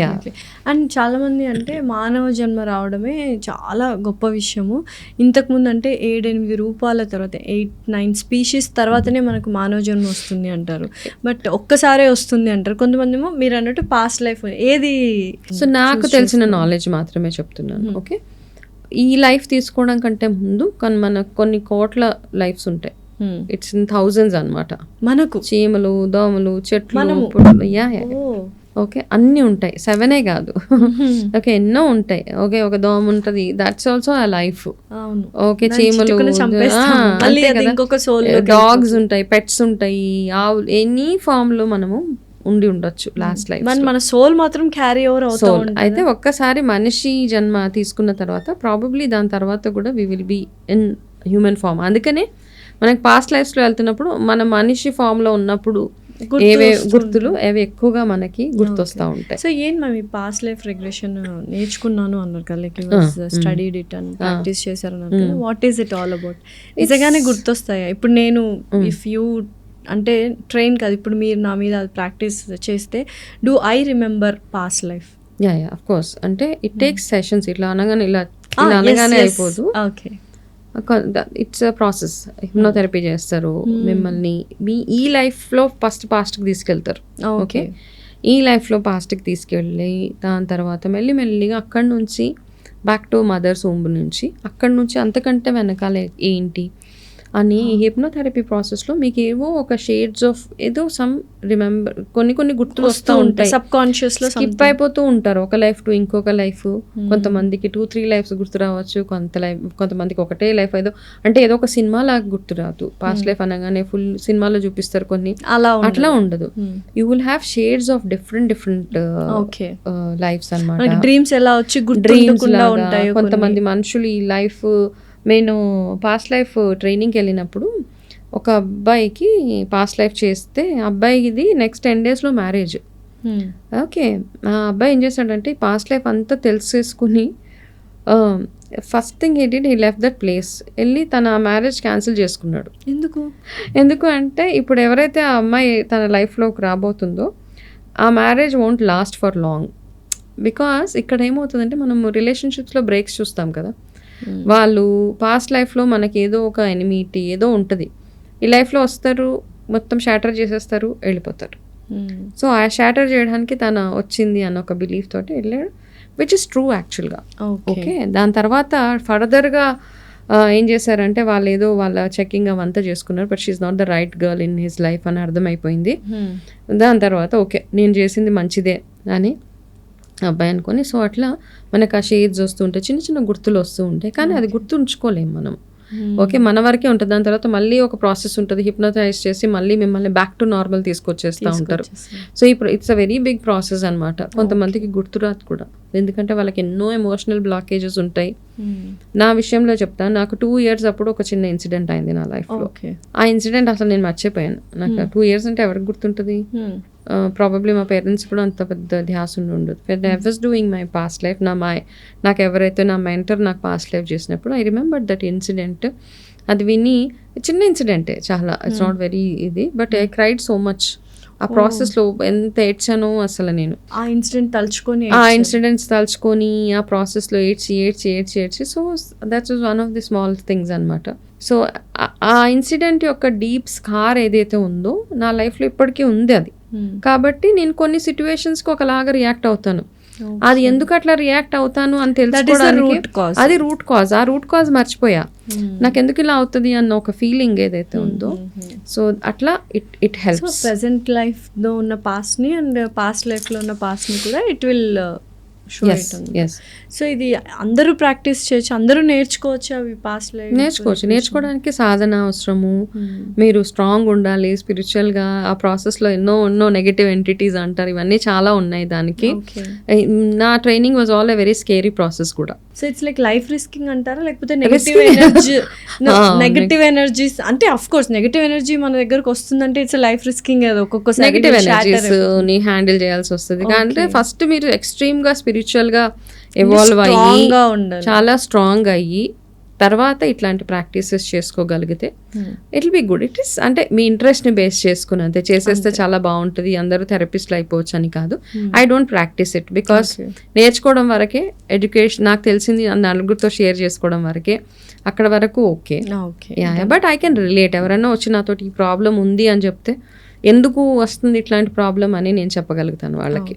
అండ్ చాలామంది అంటే మానవ జన్మ రావడమే చాలా గొప్ప విషయము. ఇంతకుముందు అంటే 7-8 రూపాల తర్వాత 8-9 స్పీషీస్ తర్వాతనే మనకు మానవ జన్మ వస్తుంది అంటారు. బట్ ఒక్కసారే వస్తుంది అంటారు. కొంతమంది ఏమో మీరు అన్నట్టు పాస్ట్ లైఫ్ ఏది. సో నాకు తెలిసిన నాలెడ్జ్ మాత్రమే చెప్తున్నాను. ఓకే, ఈ లైఫ్ తీసుకోవడం కంటే ముందు మన కొన్ని కోట్ల లైఫ్స్ ఉంటాయి. ఇట్స్ ఇన్ థౌజండ్స్ అనమాట. మనకు చీమలు దోమలు చెట్లు ఓకే, అన్నీ ఉంటాయి, 7 కాదు. ఓకే, ఎన్నో ఉంటాయి. ఓకే, ఒక దోమ ఉంటుంది, దట్స్ ఆల్సో ఆ లైఫ్. అవును. ఓకే, దాన్ని చీమలు, చిటుకున చంపేస్తాం. మళ్ళీ అది ఇంకొక soul లోకి డాగ్స్ ఉంటాయి, పెట్స్ ఉంటాయి, ఆవులు, ఎనీ ఫామ్ లో మనము ఉండొచ్చు లాస్ట్ లైఫ్. మన సోల్ మాత్రం క్యారీ ఓవర్ అవుతూ సోల్ ఉంటుంది. అయితే ఒక్కసారి మనిషి జన్మ తీసుకున్న తర్వాత ప్రాబబ్లీ దాని తర్వాత కూడా we will be in human form. అందుకనే మనకి పాస్ట్ లైఫ్స్లో వెళ్తున్నప్పుడు మన మనిషి ఫామ్లో ఉన్నప్పుడు ఏవే గుర్తులు అవి ఎక్కువగా మనకి గుర్తొస్తూ ఉంటాయి. సో ఏం మ్యామ్ ఈ పాస్ట్ లైఫ్ రిగ్రెషన్ నేర్చుకున్నాను అన్నారు కదా, like studied it and practice చేశారు అన్నారు కదా, what is it all about? నిజంగానే గుర్తొస్తాయా? ఇప్పుడు నేను ఇఫ్ యూ అంటే ట్రైన్ కాదు, ఇప్పుడు మీరు నా మీద ప్రాక్టీస్ చేస్తే do I remember past life? Yeah of course. అంటే ఇట్ టేక్స్ సెషన్స్. ఇట్లా అనగానే ఇలా అనగానే అయిపోదు. Okay, it's a process. Hypnotherapy చేస్తారు మిమ్మల్ని, మీ ఈ లైఫ్లో పాస్ట్కి తీసుకెళ్తారు. ఓకే, ఈ లైఫ్లో పాస్ట్కి తీసుకెళ్ళి దాని తర్వాత మెల్లిమెల్లిగా అక్కడి నుంచి బ్యాక్ టు మదర్స్ హోమ్ నుంచి, అక్కడి నుంచి అంతకంటే వెనకాల ఏంటి అని హిప్నోథెరపీ ప్రాసెస్లో మీకు ఏవో ఒక షేడ్స్ ఆఫ్ ఏదో సమ్ రిమెంబర్ కొన్ని గుర్తులు వస్తూ ఉంటాయి. సబ్ కాన్షియస్లో స్కిప్ అయిపోతూ ఉంటారు ఒక లైఫ్ టు ఇంకొక లైఫ్. కొంతమందికి 2-3 లైఫ్స్ గుర్తు రావచ్చు, కొంతమందికి ఒకటే లైఫ్. అంటే ఏదో ఒక సినిమా లాగా గుర్తు రాదు. పాస్ట్ లైఫ్ అనగానే ఫుల్ సినిమాలో చూపిస్తారు కొన్ని, అట్లా ఉండదు. You will have shades of different lifes అన్నమాట. డ్రీమ్స్ ఎలా వచ్చి డ్రీమ్స్ లాగా కొంతమంది మనుషులు ఈ లైఫ్. నేను పాస్ట్ లైఫ్ ట్రైనింగ్కి వెళ్ళినప్పుడు ఒక అబ్బాయికి పాస్ట్ లైఫ్ చేస్తే, అబ్బాయిది నెక్స్ట్ 10 daysలో మ్యారేజ్. ఓకే, ఆ అబ్బాయి ఏం చేశాడంటే పాస్ట్ లైఫ్ అంతా తెలిసేసుకుని first thing he left that place, వెళ్ళి తన మ్యారేజ్ క్యాన్సిల్ చేసుకున్నాడు. ఎందుకు అంటే ఇప్పుడు ఎవరైతే ఆ అమ్మాయి తన లైఫ్లోకి రాబోతుందో ఆ marriage won't last for long. Because ఇక్కడ ఏమవుతుందంటే మనం రిలేషన్షిప్స్లో బ్రేక్స్ చూస్తాం కదా, వాళ్ళు పాస్ట్ లైఫ్లో మనకి ఏదో ఒక ఎనిమిటీ ఏదో ఉంటుంది, ఈ లైఫ్లో వస్తారు, మొత్తం షాటర్ చేసేస్తారు, వెళ్ళిపోతారు. సో ఆ షాటర్ చేయడానికి తన వచ్చింది అన్న ఒక బిలీఫ్ తోటి వెళ్ళాడు, విచ్ ఇస్ ట్రూ యాక్చువల్గా. ఓకే, దాని తర్వాత ఫర్దర్గా ఏం చేశారంటే వాళ్ళు ఏదో వాళ్ళ చెకింగ్ అవంతా చేసుకున్నారు, but she's not the right girl in his life అని అర్థమైపోయింది. దాని తర్వాత ఓకే నేను చేసింది మంచిదే అని అబ్బాయి అనుకొని, సో అట్లా మనకు ఆ షేడ్స్ వస్తూ ఉంటాయి, చిన్న చిన్న గుర్తులు వస్తూ ఉంటాయి, కానీ అది గుర్తుంచుకోలేము మనం. ఓకే, మన వరకే ఉంటుంది. దాని తర్వాత మళ్ళీ ఒక ప్రాసెస్ ఉంటుంది, హిప్నోటైజ్ చేసి మళ్ళీ మిమ్మల్ని బ్యాక్ టు నార్మల్ తీసుకొచ్చేస్తూ ఉంటారు. సో ఇప్పుడు it's a very big process అనమాట. కొంతమందికి గుర్తురాదు కూడా, ఎందుకంటే వాళ్ళకి ఎన్నో ఎమోషనల్ బ్లాకేజెస్ ఉంటాయి. నా విషయంలో చెప్తాను, నాకు 2 years అప్పుడు ఒక చిన్న ఇన్సిడెంట్ అయింది నా లైఫ్లో. ఆ ఇన్సిడెంట్ అసలు నేను మర్చిపోయాను. నాకు 2 years అంటే ఎవరికి గుర్తుంటుంది? ప్రాబబ్లీ మా పేరెంట్స్ కూడా అంత పెద్ద ధ్యాస ఉండదు. I was doing my past life. నాకు ఎవరైతే నా మెంటర్ నాకు పాస్ట్ లైఫ్ చేసినప్పుడు ఐ రిమెంబర్ దట్ ఇన్సిడెంట్. అది విని చిన్న ఇన్సిడెంటే చాలా, ఇట్స్ నాట్ వెరీ ఇది, but I cried so much. ఆ ప్రాసెస్లో ఎంత ఏడ్చానో అసలు నేను. ఆ ఇన్సిడెంట్స్ తలుచుకొని ఆ ప్రాసెస్లో ఏడ్చి so that's one of the small things అనమాట. సో ఆ ఇన్సిడెంట్ యొక్క డీప్ స్కార్ ఏదైతే ఉందో నా లైఫ్లో ఇప్పటికీ ఉంది అది. కాబట్టి నేను కొన్ని సిచ్యువేషన్స్కి ఒకలాగా రియాక్ట్ అవుతాను. అది ఎందుకు అట్లా రియాక్ట్ అవుతాను అని తెలుసుకోవడానికి అది రూట్ కాజ్. ఆ రూట్ కాజ్ మర్చిపోయా, నాకు ఎందుకు ఇలా అవుతుంది అన్న ఒక ఫీలింగ్ ఏదైతే ఉందో, సో అట్లా ఇట్ హెల్ప్స్. ప్రెసెంట్ లైఫ్ లో ఉన్న పాస్ట్ ని అండ్ పాస్ట్ లైఫ్ లో ఉన్న పాస్ట్ ని కూడా ఇట్ విల్ సో ఇది అందరూ ప్రాక్టీస్ చేయొచ్చు, అందరూ నేర్చుకోవచ్చు. అవి పాస్ట్ లైఫ్ నేర్చుకోవడానికి సాధన అవసరము. మీరు స్ట్రాంగ్ ఉండాలి స్పిరిచువల్ గా. ఆ ప్రాసెస్ లో ఎన్నో నెగటివ్ ఎంటిటీస్ అంటారు, ఇవన్నీ చాలా ఉన్నాయి దానికి. నా training was all a very scary process కూడా. So it's like life risking అంటారా, లేకపోతే నెగటివ్ ఎనర్జీస్ అంటే అఫ్ కోర్స్ నెగటివ్ ఎనర్జీ మన దగ్గరకు వస్తుందంటే ఇట్స్ లైఫ్ రిస్కింగ్. ఒక్కొక్కసారి నెగటివ్ ఎనర్జీస్ ని హ్యాండిల్ చేయాల్సి వస్తుంది. అంటే ఫస్ట్ మీరు ఎక్స్ట్రీమ్ గా స్పిరిచువల్ గా ఎవాల్వ్ అయ్యి చాలా స్ట్రాంగ్ అయ్యి తర్వాత ఇట్లాంటి ప్రాక్టీసెస్ చేసుకోగలిగితే it will be good. It is అంటే మీ ఇంట్రెస్ట్ ని బేస్ చేసుకుని అంతే చేసేస్తే చాలా బాగుంటుంది, అందరూ థెరపిస్ట్లు అయిపోవచ్చు అని కాదు. I don't practice it because నేర్చుకోవడం వరకే, ఎడ్యుకేషన్ నాకు తెలిసింది నలుగురితో షేర్ చేసుకోవడం వరకే, అక్కడ వరకు okay. But I can relate. ఎవరైనా వచ్చి నాతోటి ఈ ప్రాబ్లం ఉంది అని చెప్తే ఎందుకు వస్తుంది ఇట్లాంటి ప్రాబ్లం అని నేను చెప్పగలుగుతాను వాళ్ళకి.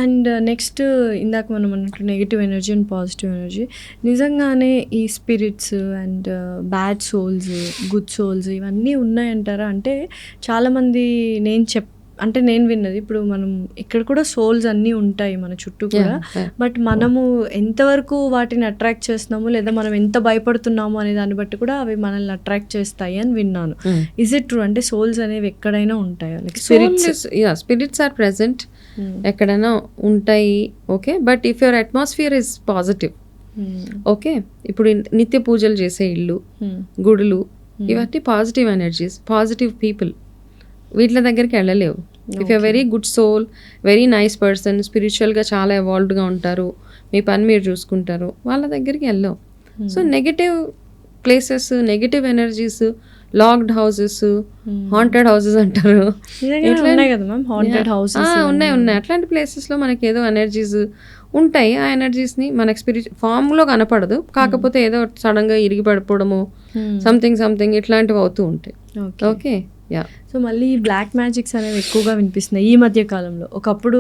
అండ్ నెక్స్ట్ ఇందాక మనం అన్నట్టు negative energy and positive energy, నిజంగానే ఈ spirits and bad souls good souls ఇవన్నీ ఉన్నాయంటారా? అంటే చాలామంది నేను అంటే నేను విన్నది ఇప్పుడు మనం ఇక్కడ కూడా సోల్స్ అన్నీ ఉంటాయి మన చుట్టూ కూడా, బట్ మనము ఎంతవరకు వాటిని అట్రాక్ట్ చేస్తున్నాము లేదా మనం ఎంత భయపడుతున్నాము అనే దాన్ని బట్టి కూడా అవి మనల్ని అట్రాక్ట్ చేస్తాయి అని విన్నాను. Is it true? అంటే సోల్స్ అనేవి ఎక్కడైనా ఉంటాయా? లైక్ స్పిరిట్స్ ఆర్ ప్రెసెంట్, ఎక్కడైనా ఉంటాయి. Okay, but if your atmosphere is positive, okay, ఇప్పుడు నిత్య పూజలు చేసే ఇల్లు, గుడులు, ఇవన్నీ పాజిటివ్ ఎనర్జీస్, పాజిటివ్ పీపుల్, వీటి దగ్గరికి వెళ్ళలేవు. If you very good soul, very nice person, స్పిరిచువల్గా చాలా ఎవాల్వ్డ్గా ఉంటారు, మీ పని మీరు చూసుకుంటారు, వాళ్ళ దగ్గరికి వెళ్ళవు. So negative places, negative energies, locked houses, haunted houses అంటారు, ఉన్నాయి. అట్లాంటి ప్లేసెస్లో మనకి ఏదో ఎనర్జీస్ ఉంటాయి. ఆ ఎనర్జీస్ని మనకి ఫామ్లో కనపడదు, కాకపోతే ఏదో సడన్గా ఇరిగి పడిపోవడము, సంథింగ్ ఇట్లాంటివి అవుతూ ఉంటాయి. Okay, yeah. సో మళ్ళీ బ్లాక్ మ్యాజిక్స్ అనేవి ఎక్కువగా వినిపిస్తున్నాయి ఈ మధ్య కాలంలో. ఒకప్పుడు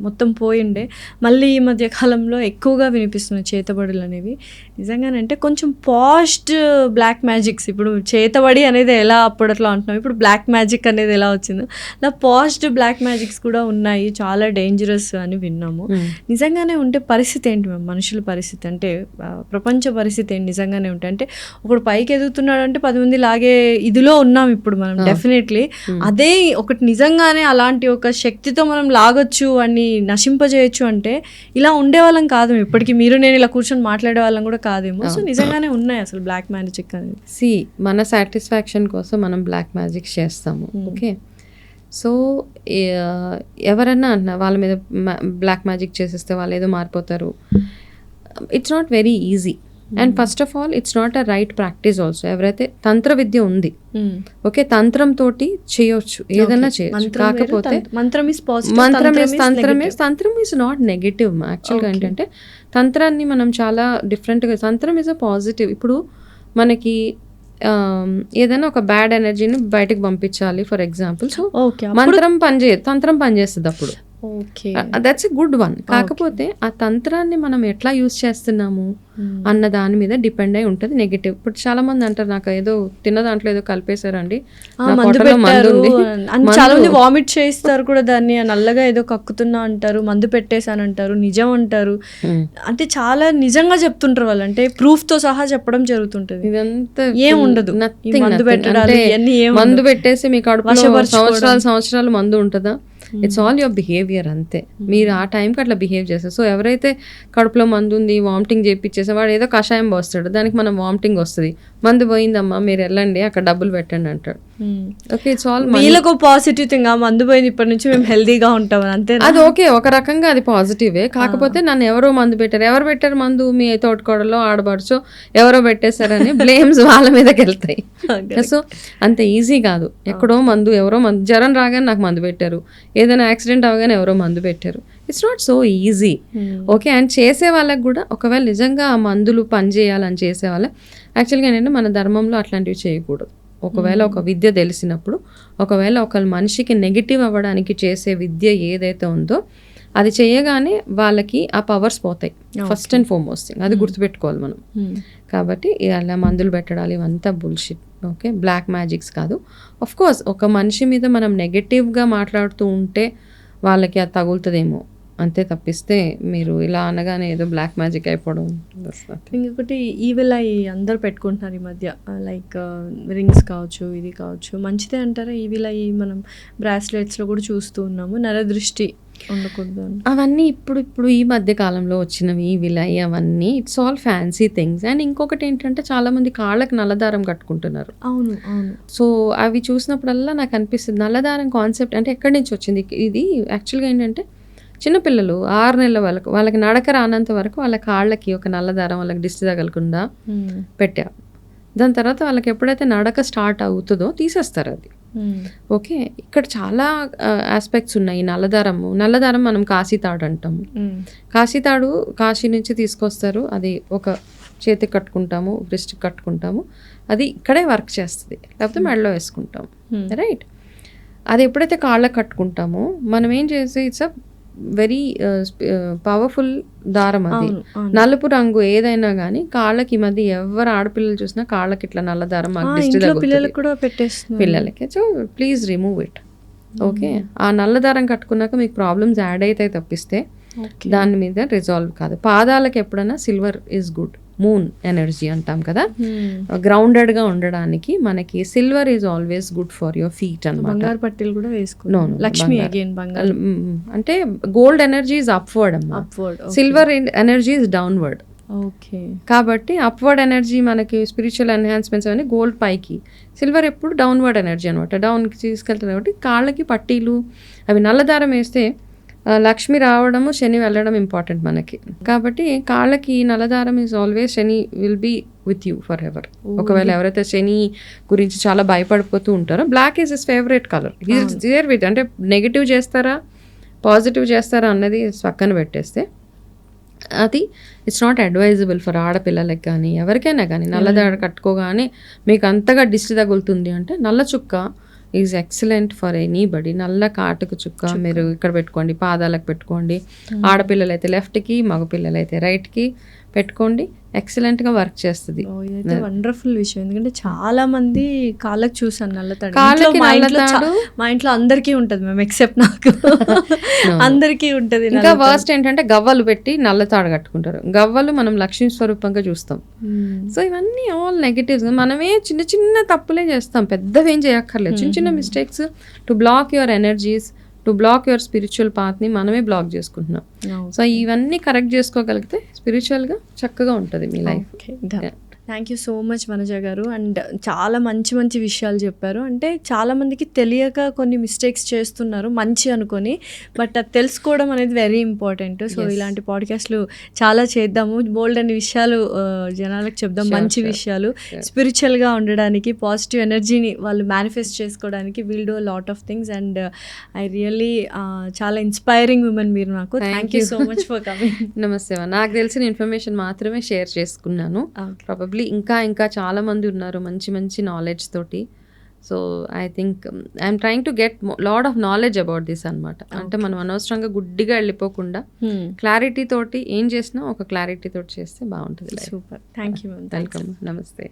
మొత్తం పోయిండే, మళ్ళీ ఈ మధ్య కాలంలో ఎక్కువగా వినిపిస్తున్నాయి చేతబడులు అనేవి. నిజంగానంటే కొంచెం పాస్ట్ బ్లాక్ మ్యాజిక్స్, ఇప్పుడు చేతబడి అనేది ఎలా అప్పట్లో అంటున్నాం, ఇప్పుడు బ్లాక్ మ్యాజిక్ అనేది ఎలా వచ్చిందో అలా పాస్ట్ బ్లాక్ మ్యాజిక్స్ కూడా ఉన్నాయి, చాలా డేంజరస్ అని విన్నాము. నిజంగానే ఉంటే పరిస్థితి ఏంటి మ్యామ్? మనుషుల పరిస్థితి అంటే ప్రపంచ పరిస్థితి ఏంటి నిజంగానే ఉంటే? అంటే ఒకడు పైకి ఎదుగుతున్నాడు అంటే 10 మంది లాగే ఇదిలో ఉన్నాం ఇప్పుడు మనం. డెఫినెట్లీ అదే ఒకటి నిజంగానే అలాంటి ఒక శక్తితో మనం లాగొచ్చు అని నశింపజేయచ్చు అంటే ఇలా ఉండేవాళ్ళం కాదు ఇప్పటికీ. మీరు నేను ఇలా కూర్చొని మాట్లాడే వాళ్ళం కూడా కాదేమో. సో నిజంగానే ఉన్నాయి అసలు బ్లాక్ మ్యాజిక్ అనేది. మన సాటిస్ఫాక్షన్ కోసం మనం బ్లాక్ మ్యాజిక్ చేస్తాము. ఓకే, సో ఎవరన్నా అన్న వాళ్ళ మీద బ్లాక్ మ్యాజిక్ చేసేస్తే వాళ్ళు ఏదో మారిపోతారు. It's not very easy. And first of all it's not a right practice also. ఎవరైతే తంత్ర విద్య ఉంది, ఓకే, తంత్రం తోటి చేయొచ్చు, ఏదైనా చేయొచ్చు. కాకపోతే తంత్రం ఈజ్ నాట్ నెగటివ్. యాక్చువల్గా ఏంటంటే తంత్రాన్ని మనం చాలా డిఫరెంట్గా, తంత్రం ఈజ్ అ పాజిటివ్. ఇప్పుడు మనకి ఏదైనా ఒక బ్యాడ్ ఎనర్జీని బయటకు పంపించాలి ఫర్ ఎగ్జాంపుల్, సో మంత్రం పనిచేయదు, తంత్రం పనిచేస్తుంది అప్పుడు. That's a good one. కాకపోతే ఆ తంత్రాన్ని మనం ఎట్లా యూజ్ చేస్తున్నాము అన్న దాని మీద డిపెండ్ అయి ఉంటుంది నెగటివ్. ఇప్పుడు చాలా మంది అంటారు, నాకు ఏదో తిన్న దాంట్లో ఏదో కలిపేశారండి, చాలా మంది వామిట్ చేస్తారు కూడా, దాన్ని నల్లగా ఏదో కక్కుతున్నా అంటారు, మందు పెట్టేశాను అంటారు, నిజం అంటారు. అంటే చాలా నిజంగా చెప్తుంటారు వాళ్ళు, అంటే ప్రూఫ్ తో సహా చెప్పడం జరుగుతుంటది. ఇదంతా ఏం ఉండదు, మందు పెట్టడాలు మందు పెట్టేసి మీ కడుపులో సంవత్సరాలు మందు ఉంటుందా? ఇట్స్ ఆల్ యువర్ బిహేవియర్ అంతే. మీరు ఆ టైంకి అట్లా బిహేవ్ చేస్తారు. సో ఎవరైతే కడుపులో మందు ఉంది, వామిటింగ్ చేయించేసే వాడు ఏదో కషాయం పోస్తాడు, దానికి మనం వామిటింగ్ వస్తుంది, మందు పోయిందమ్మా మీరు వెళ్ళండి అక్కడ డబ్బులు పెట్టండి అంటాడు. ఓకే, ఇట్స్ ఆల్ వీళ్ళకు పాజిటివ్ థింగ్, మందు పోయింది ఇప్పటి నుంచి మేము హెల్దీగా ఉంటాం అంతే. అది ఓకే, ఒక రకంగా అది పాజిటివే. కాకపోతే నన్ను ఎవరో మందు పెట్టారు, ఎవరు పెట్టారు మందు? మీ తోటకోడలో ఆడబడుచో ఎవరో పెట్టేశారని బ్లేమ్స్ వాళ్ళ మీదకి వెళ్తాయి. సో అంత ఈజీ కాదు. ఎక్కడో మందు, ఎవరో మందు, జ్వరం రాగానే నాకు మందు పెట్టారు, ఏదైనా యాక్సిడెంట్ అవగానే ఎవరో మందు పెట్టారు. It's not so easy. Okay, and చేసే వాళ్ళకి కూడా ఒకవేళ నిజంగా ఆ మందులు పనిచేయాలని చేసే వాళ్ళ యాక్చువల్గా ఏంటంటే మన ధర్మంలో అట్లాంటివి చేయకూడదు. ఒకవేళ ఒక విద్య తెలిసినప్పుడు, ఒకవేళ ఒక మనిషికి నెగిటివ్ అవ్వడానికి చేసే విద్య ఏదైతే ఉందో అది చేయగానే వాళ్ళకి ఆ పవర్స్ పోతాయి. ఫస్ట్ అండ్ ఫార్మోస్ట్ థింగ్ అది గుర్తుపెట్టుకోవాలి మనం. కాబట్టి అలా మందులు పెట్టడాలి ఇవంతా బుల్షిట్. ఓకే, బ్లాక్ మ్యాజిక్స్ కాదు. ఆఫ్ కోర్స్ ఒక మనిషి మీద మనం నెగటివ్గా మాట్లాడుతూ ఉంటే వాళ్ళకి అది తగులుతుందేమో అంతే, తప్పిస్తే మీరు ఇలా అనగానే ఏదో బ్లాక్ మ్యాజిక్ అయిపోవడం. ఇంకొకటి ఈవిల్ ఐ అందరు పెట్టుకుంటున్నారు ఈ మధ్య, లైక్ రింగ్స్ కావచ్చు, ఇది కావచ్చు, మంచిదే అంటారా? ఈవిల్ ఐ మనం బ్రాస్లెట్స్లో కూడా చూస్తూ ఉన్నాము, నరదృష్టి ఉండకూడదు. అవన్నీ ఇప్పుడు ఈ మధ్య కాలంలో వచ్చినవి ఈవిల్ ఐ అవన్నీ it's all fancy things. And ఇంకొకటి ఏంటంటే చాలా మంది కాళ్ళకి నల్లదారం కట్టుకుంటున్నారు. అవును అవును. సో అవి చూసినప్పుడల్లా నాకు అనిపిస్తుంది నల్లదారం కాన్సెప్ట్ అంటే ఎక్కడి నుంచి వచ్చింది ఇది? యాక్చువల్గా ఏంటంటే చిన్నపిల్లలు 6 నెలల వాళ్ళకి నడక రానంత వరకు వాళ్ళ కాళ్ళకి ఒక నల్లదారం వాళ్ళకి దిష్టి తగలకుండా పెట్టారు. దాని తర్వాత వాళ్ళకి ఎప్పుడైతే నడక స్టార్ట్ అవుతుందో తీసేస్తారు అది. ఓకే, ఇక్కడ చాలా ఆస్పెక్ట్స్ ఉన్నాయి. నల్లదారం మనం కాశీతాడు అంటాము. కాశీతాడు కాశీ నుంచి తీసుకొస్తారు, అది ఒక చేతికి కట్టుకుంటాము, బ్రెస్ట్కి కట్టుకుంటాము, అది ఇక్కడే వర్క్ చేస్తుంది, లేకపోతే మెడలో వేసుకుంటాము. రైట్, అది ఎప్పుడైతే కాళ్ళకి కట్టుకుంటామో మనం ఏం చేసి ఇట్స్ అ వెరీ పవర్ఫుల్ దారం. అది నలుపు రంగు ఏదైనా కానీ కాళ్ళకి ఈ మధ్య ఎవరు ఆడపిల్లలు చూసినా కాళ్ళకి ఇట్లా నల్ల దారం పిల్లలకి. So please remove it. Okay, ఆ నల్ల దారం కట్టుకున్నాక మీకు ప్రాబ్లమ్స్ యాడ్ అయితే తప్పిస్తే దాని మీద రిజాల్వ్ కాదు. పాదాలకు ఎప్పుడైనా silver is good, moon energy అంటాం కదా, గ్రౌండెడ్గా ఉండడానికి మనకి silver is always good for your feet అన్నమాట. బంగారు పట్టీలు కూడా వేసుకున్నాను. లక్ష్మి అగైన్ బంగారు అంటే గోల్డ్ ఎనర్జీ ఈజ్ అప్వర్డ్ అమ్మా, silver energy is downward. Okay, కాబట్టి అప్వర్డ్ ఎనర్జీ మనకి స్పిరిచువల్ ఎన్హాన్స్మెంట్స్ అవన్నీ గోల్డ్ పైకి, సిల్వర్ ఎప్పుడు డౌన్వర్డ్ ఎనర్జీ అనమాట, డౌన్కి తీసుకెళ్తుంది. కాబట్టి కాళ్ళకి పట్టీలు అవి నల్లదారం వేస్తే లక్ష్మి రావడము శని వెళ్ళడం ఇంపార్టెంట్ మనకి. కాబట్టి కాళ్ళకి నల్లదారం is always Shani will be with you forever. ఒకవేళ ఎవరైతే శని గురించి చాలా భయపడిపోతూ ఉంటారో black is his favourite colour. There with అంటే నెగిటివ్ చేస్తారా పాజిటివ్ చేస్తారా అన్నది పక్కన పెట్టేస్తే అది ఇట్స్ నాట్ అడ్వైజబుల్ ఫర్ ఆడపిల్లలకి కానీ ఎవరికైనా కానీ. నల్లదాడ కట్టుకోగానే మీకు అంతగా దిష్టి తగులుతుంది అంటే నల్ల చుక్క ఈజ్ ఎక్సలెంట్ ఫర్ ఎనీబడి. నల్ల కాటుకు చుక్క మీరు ఇక్కడ పెట్టుకోండి, పాదాలకు పెట్టుకోండి. ఆడపిల్లలైతే లెఫ్ట్కి, మగపిల్లలైతే రైట్కి పెట్టుకోండి, ఎక్సలెంట్గా వర్క్ చేస్తుంది. వండర్ఫుల్ విషయం. ఎందుకంటే చాలా మంది కాళ్ళకి చూసాను నల్లతాడు. మా ఇంట్లో అందరికీ ఉంటుంది మ్యామ్, ఎక్సెప్ట్ నాకు అందరికీ ఉంటుంది. ఇంకా వర్స్ట్ ఏంటంటే గవ్వలు పెట్టి నల్లతాడు కట్టుకుంటారు. గవ్వలు మనం లక్ష్మీ స్వరూపంగా చూస్తాం. సో ఇవన్నీ ఆల్ నెగటివ్స్. మనమే చిన్న చిన్న తప్పులే చేస్తాం, పెద్దవి ఏం చేయక్కర్లేదు. చిన్న చిన్న mistakes to block your energies, to block your spiritual పాత్ని మనమే బ్లాక్ చేసుకుంటున్నాం. సో ఇవన్నీ కరెక్ట్ చేసుకోగలిగితే స్పిరిచువల్గా చక్కగా ఉంటుంది మీ life. Thank you so much Vanaja గారు. అండ్ చాలా మంచి మంచి విషయాలు చెప్పారు. అంటే చాలామందికి తెలియక కొన్ని మిస్టేక్స్ చేస్తున్నారు మంచి అనుకొని, బట్ అది తెలుసుకోవడం అనేది వెరీ ఇంపార్టెంట్. సో ఇలాంటి పాడ్కాస్ట్లు చాలా చేద్దాము, బోల్డ్ అనే విషయాలు జనాలకు చెప్దాం, మంచి విషయాలు స్పిరిచువల్గా ఉండడానికి, పాజిటివ్ ఎనర్జీని వాళ్ళు మేనిఫెస్ట్ చేసుకోవడానికి will do lot of things. And I really చాలా ఇన్స్పైరింగ్ ఉమెన్ మీరు నాకు. Thank you so much for coming. నమస్తే. నాకు తెలిసిన ఇన్ఫర్మేషన్ మాత్రమే షేర్ చేసుకున్నాను. ప్రాబబ్లీ ఇంకా చాలా మంది ఉన్నారు మంచి మంచి నాలెడ్జ్ తోటి. So I think I'm trying to get lot of knowledge about this అనమాట. అంటే మనం అనవసరంగా గుడ్డిగా వెళ్ళిపోకుండా క్లారిటీ తోటి ఏం చేసినా ఒక క్లారిటీ తోటి చేస్తే బాగుంటుంది. Super, thank you ma'am. Welcome, నమస్తే.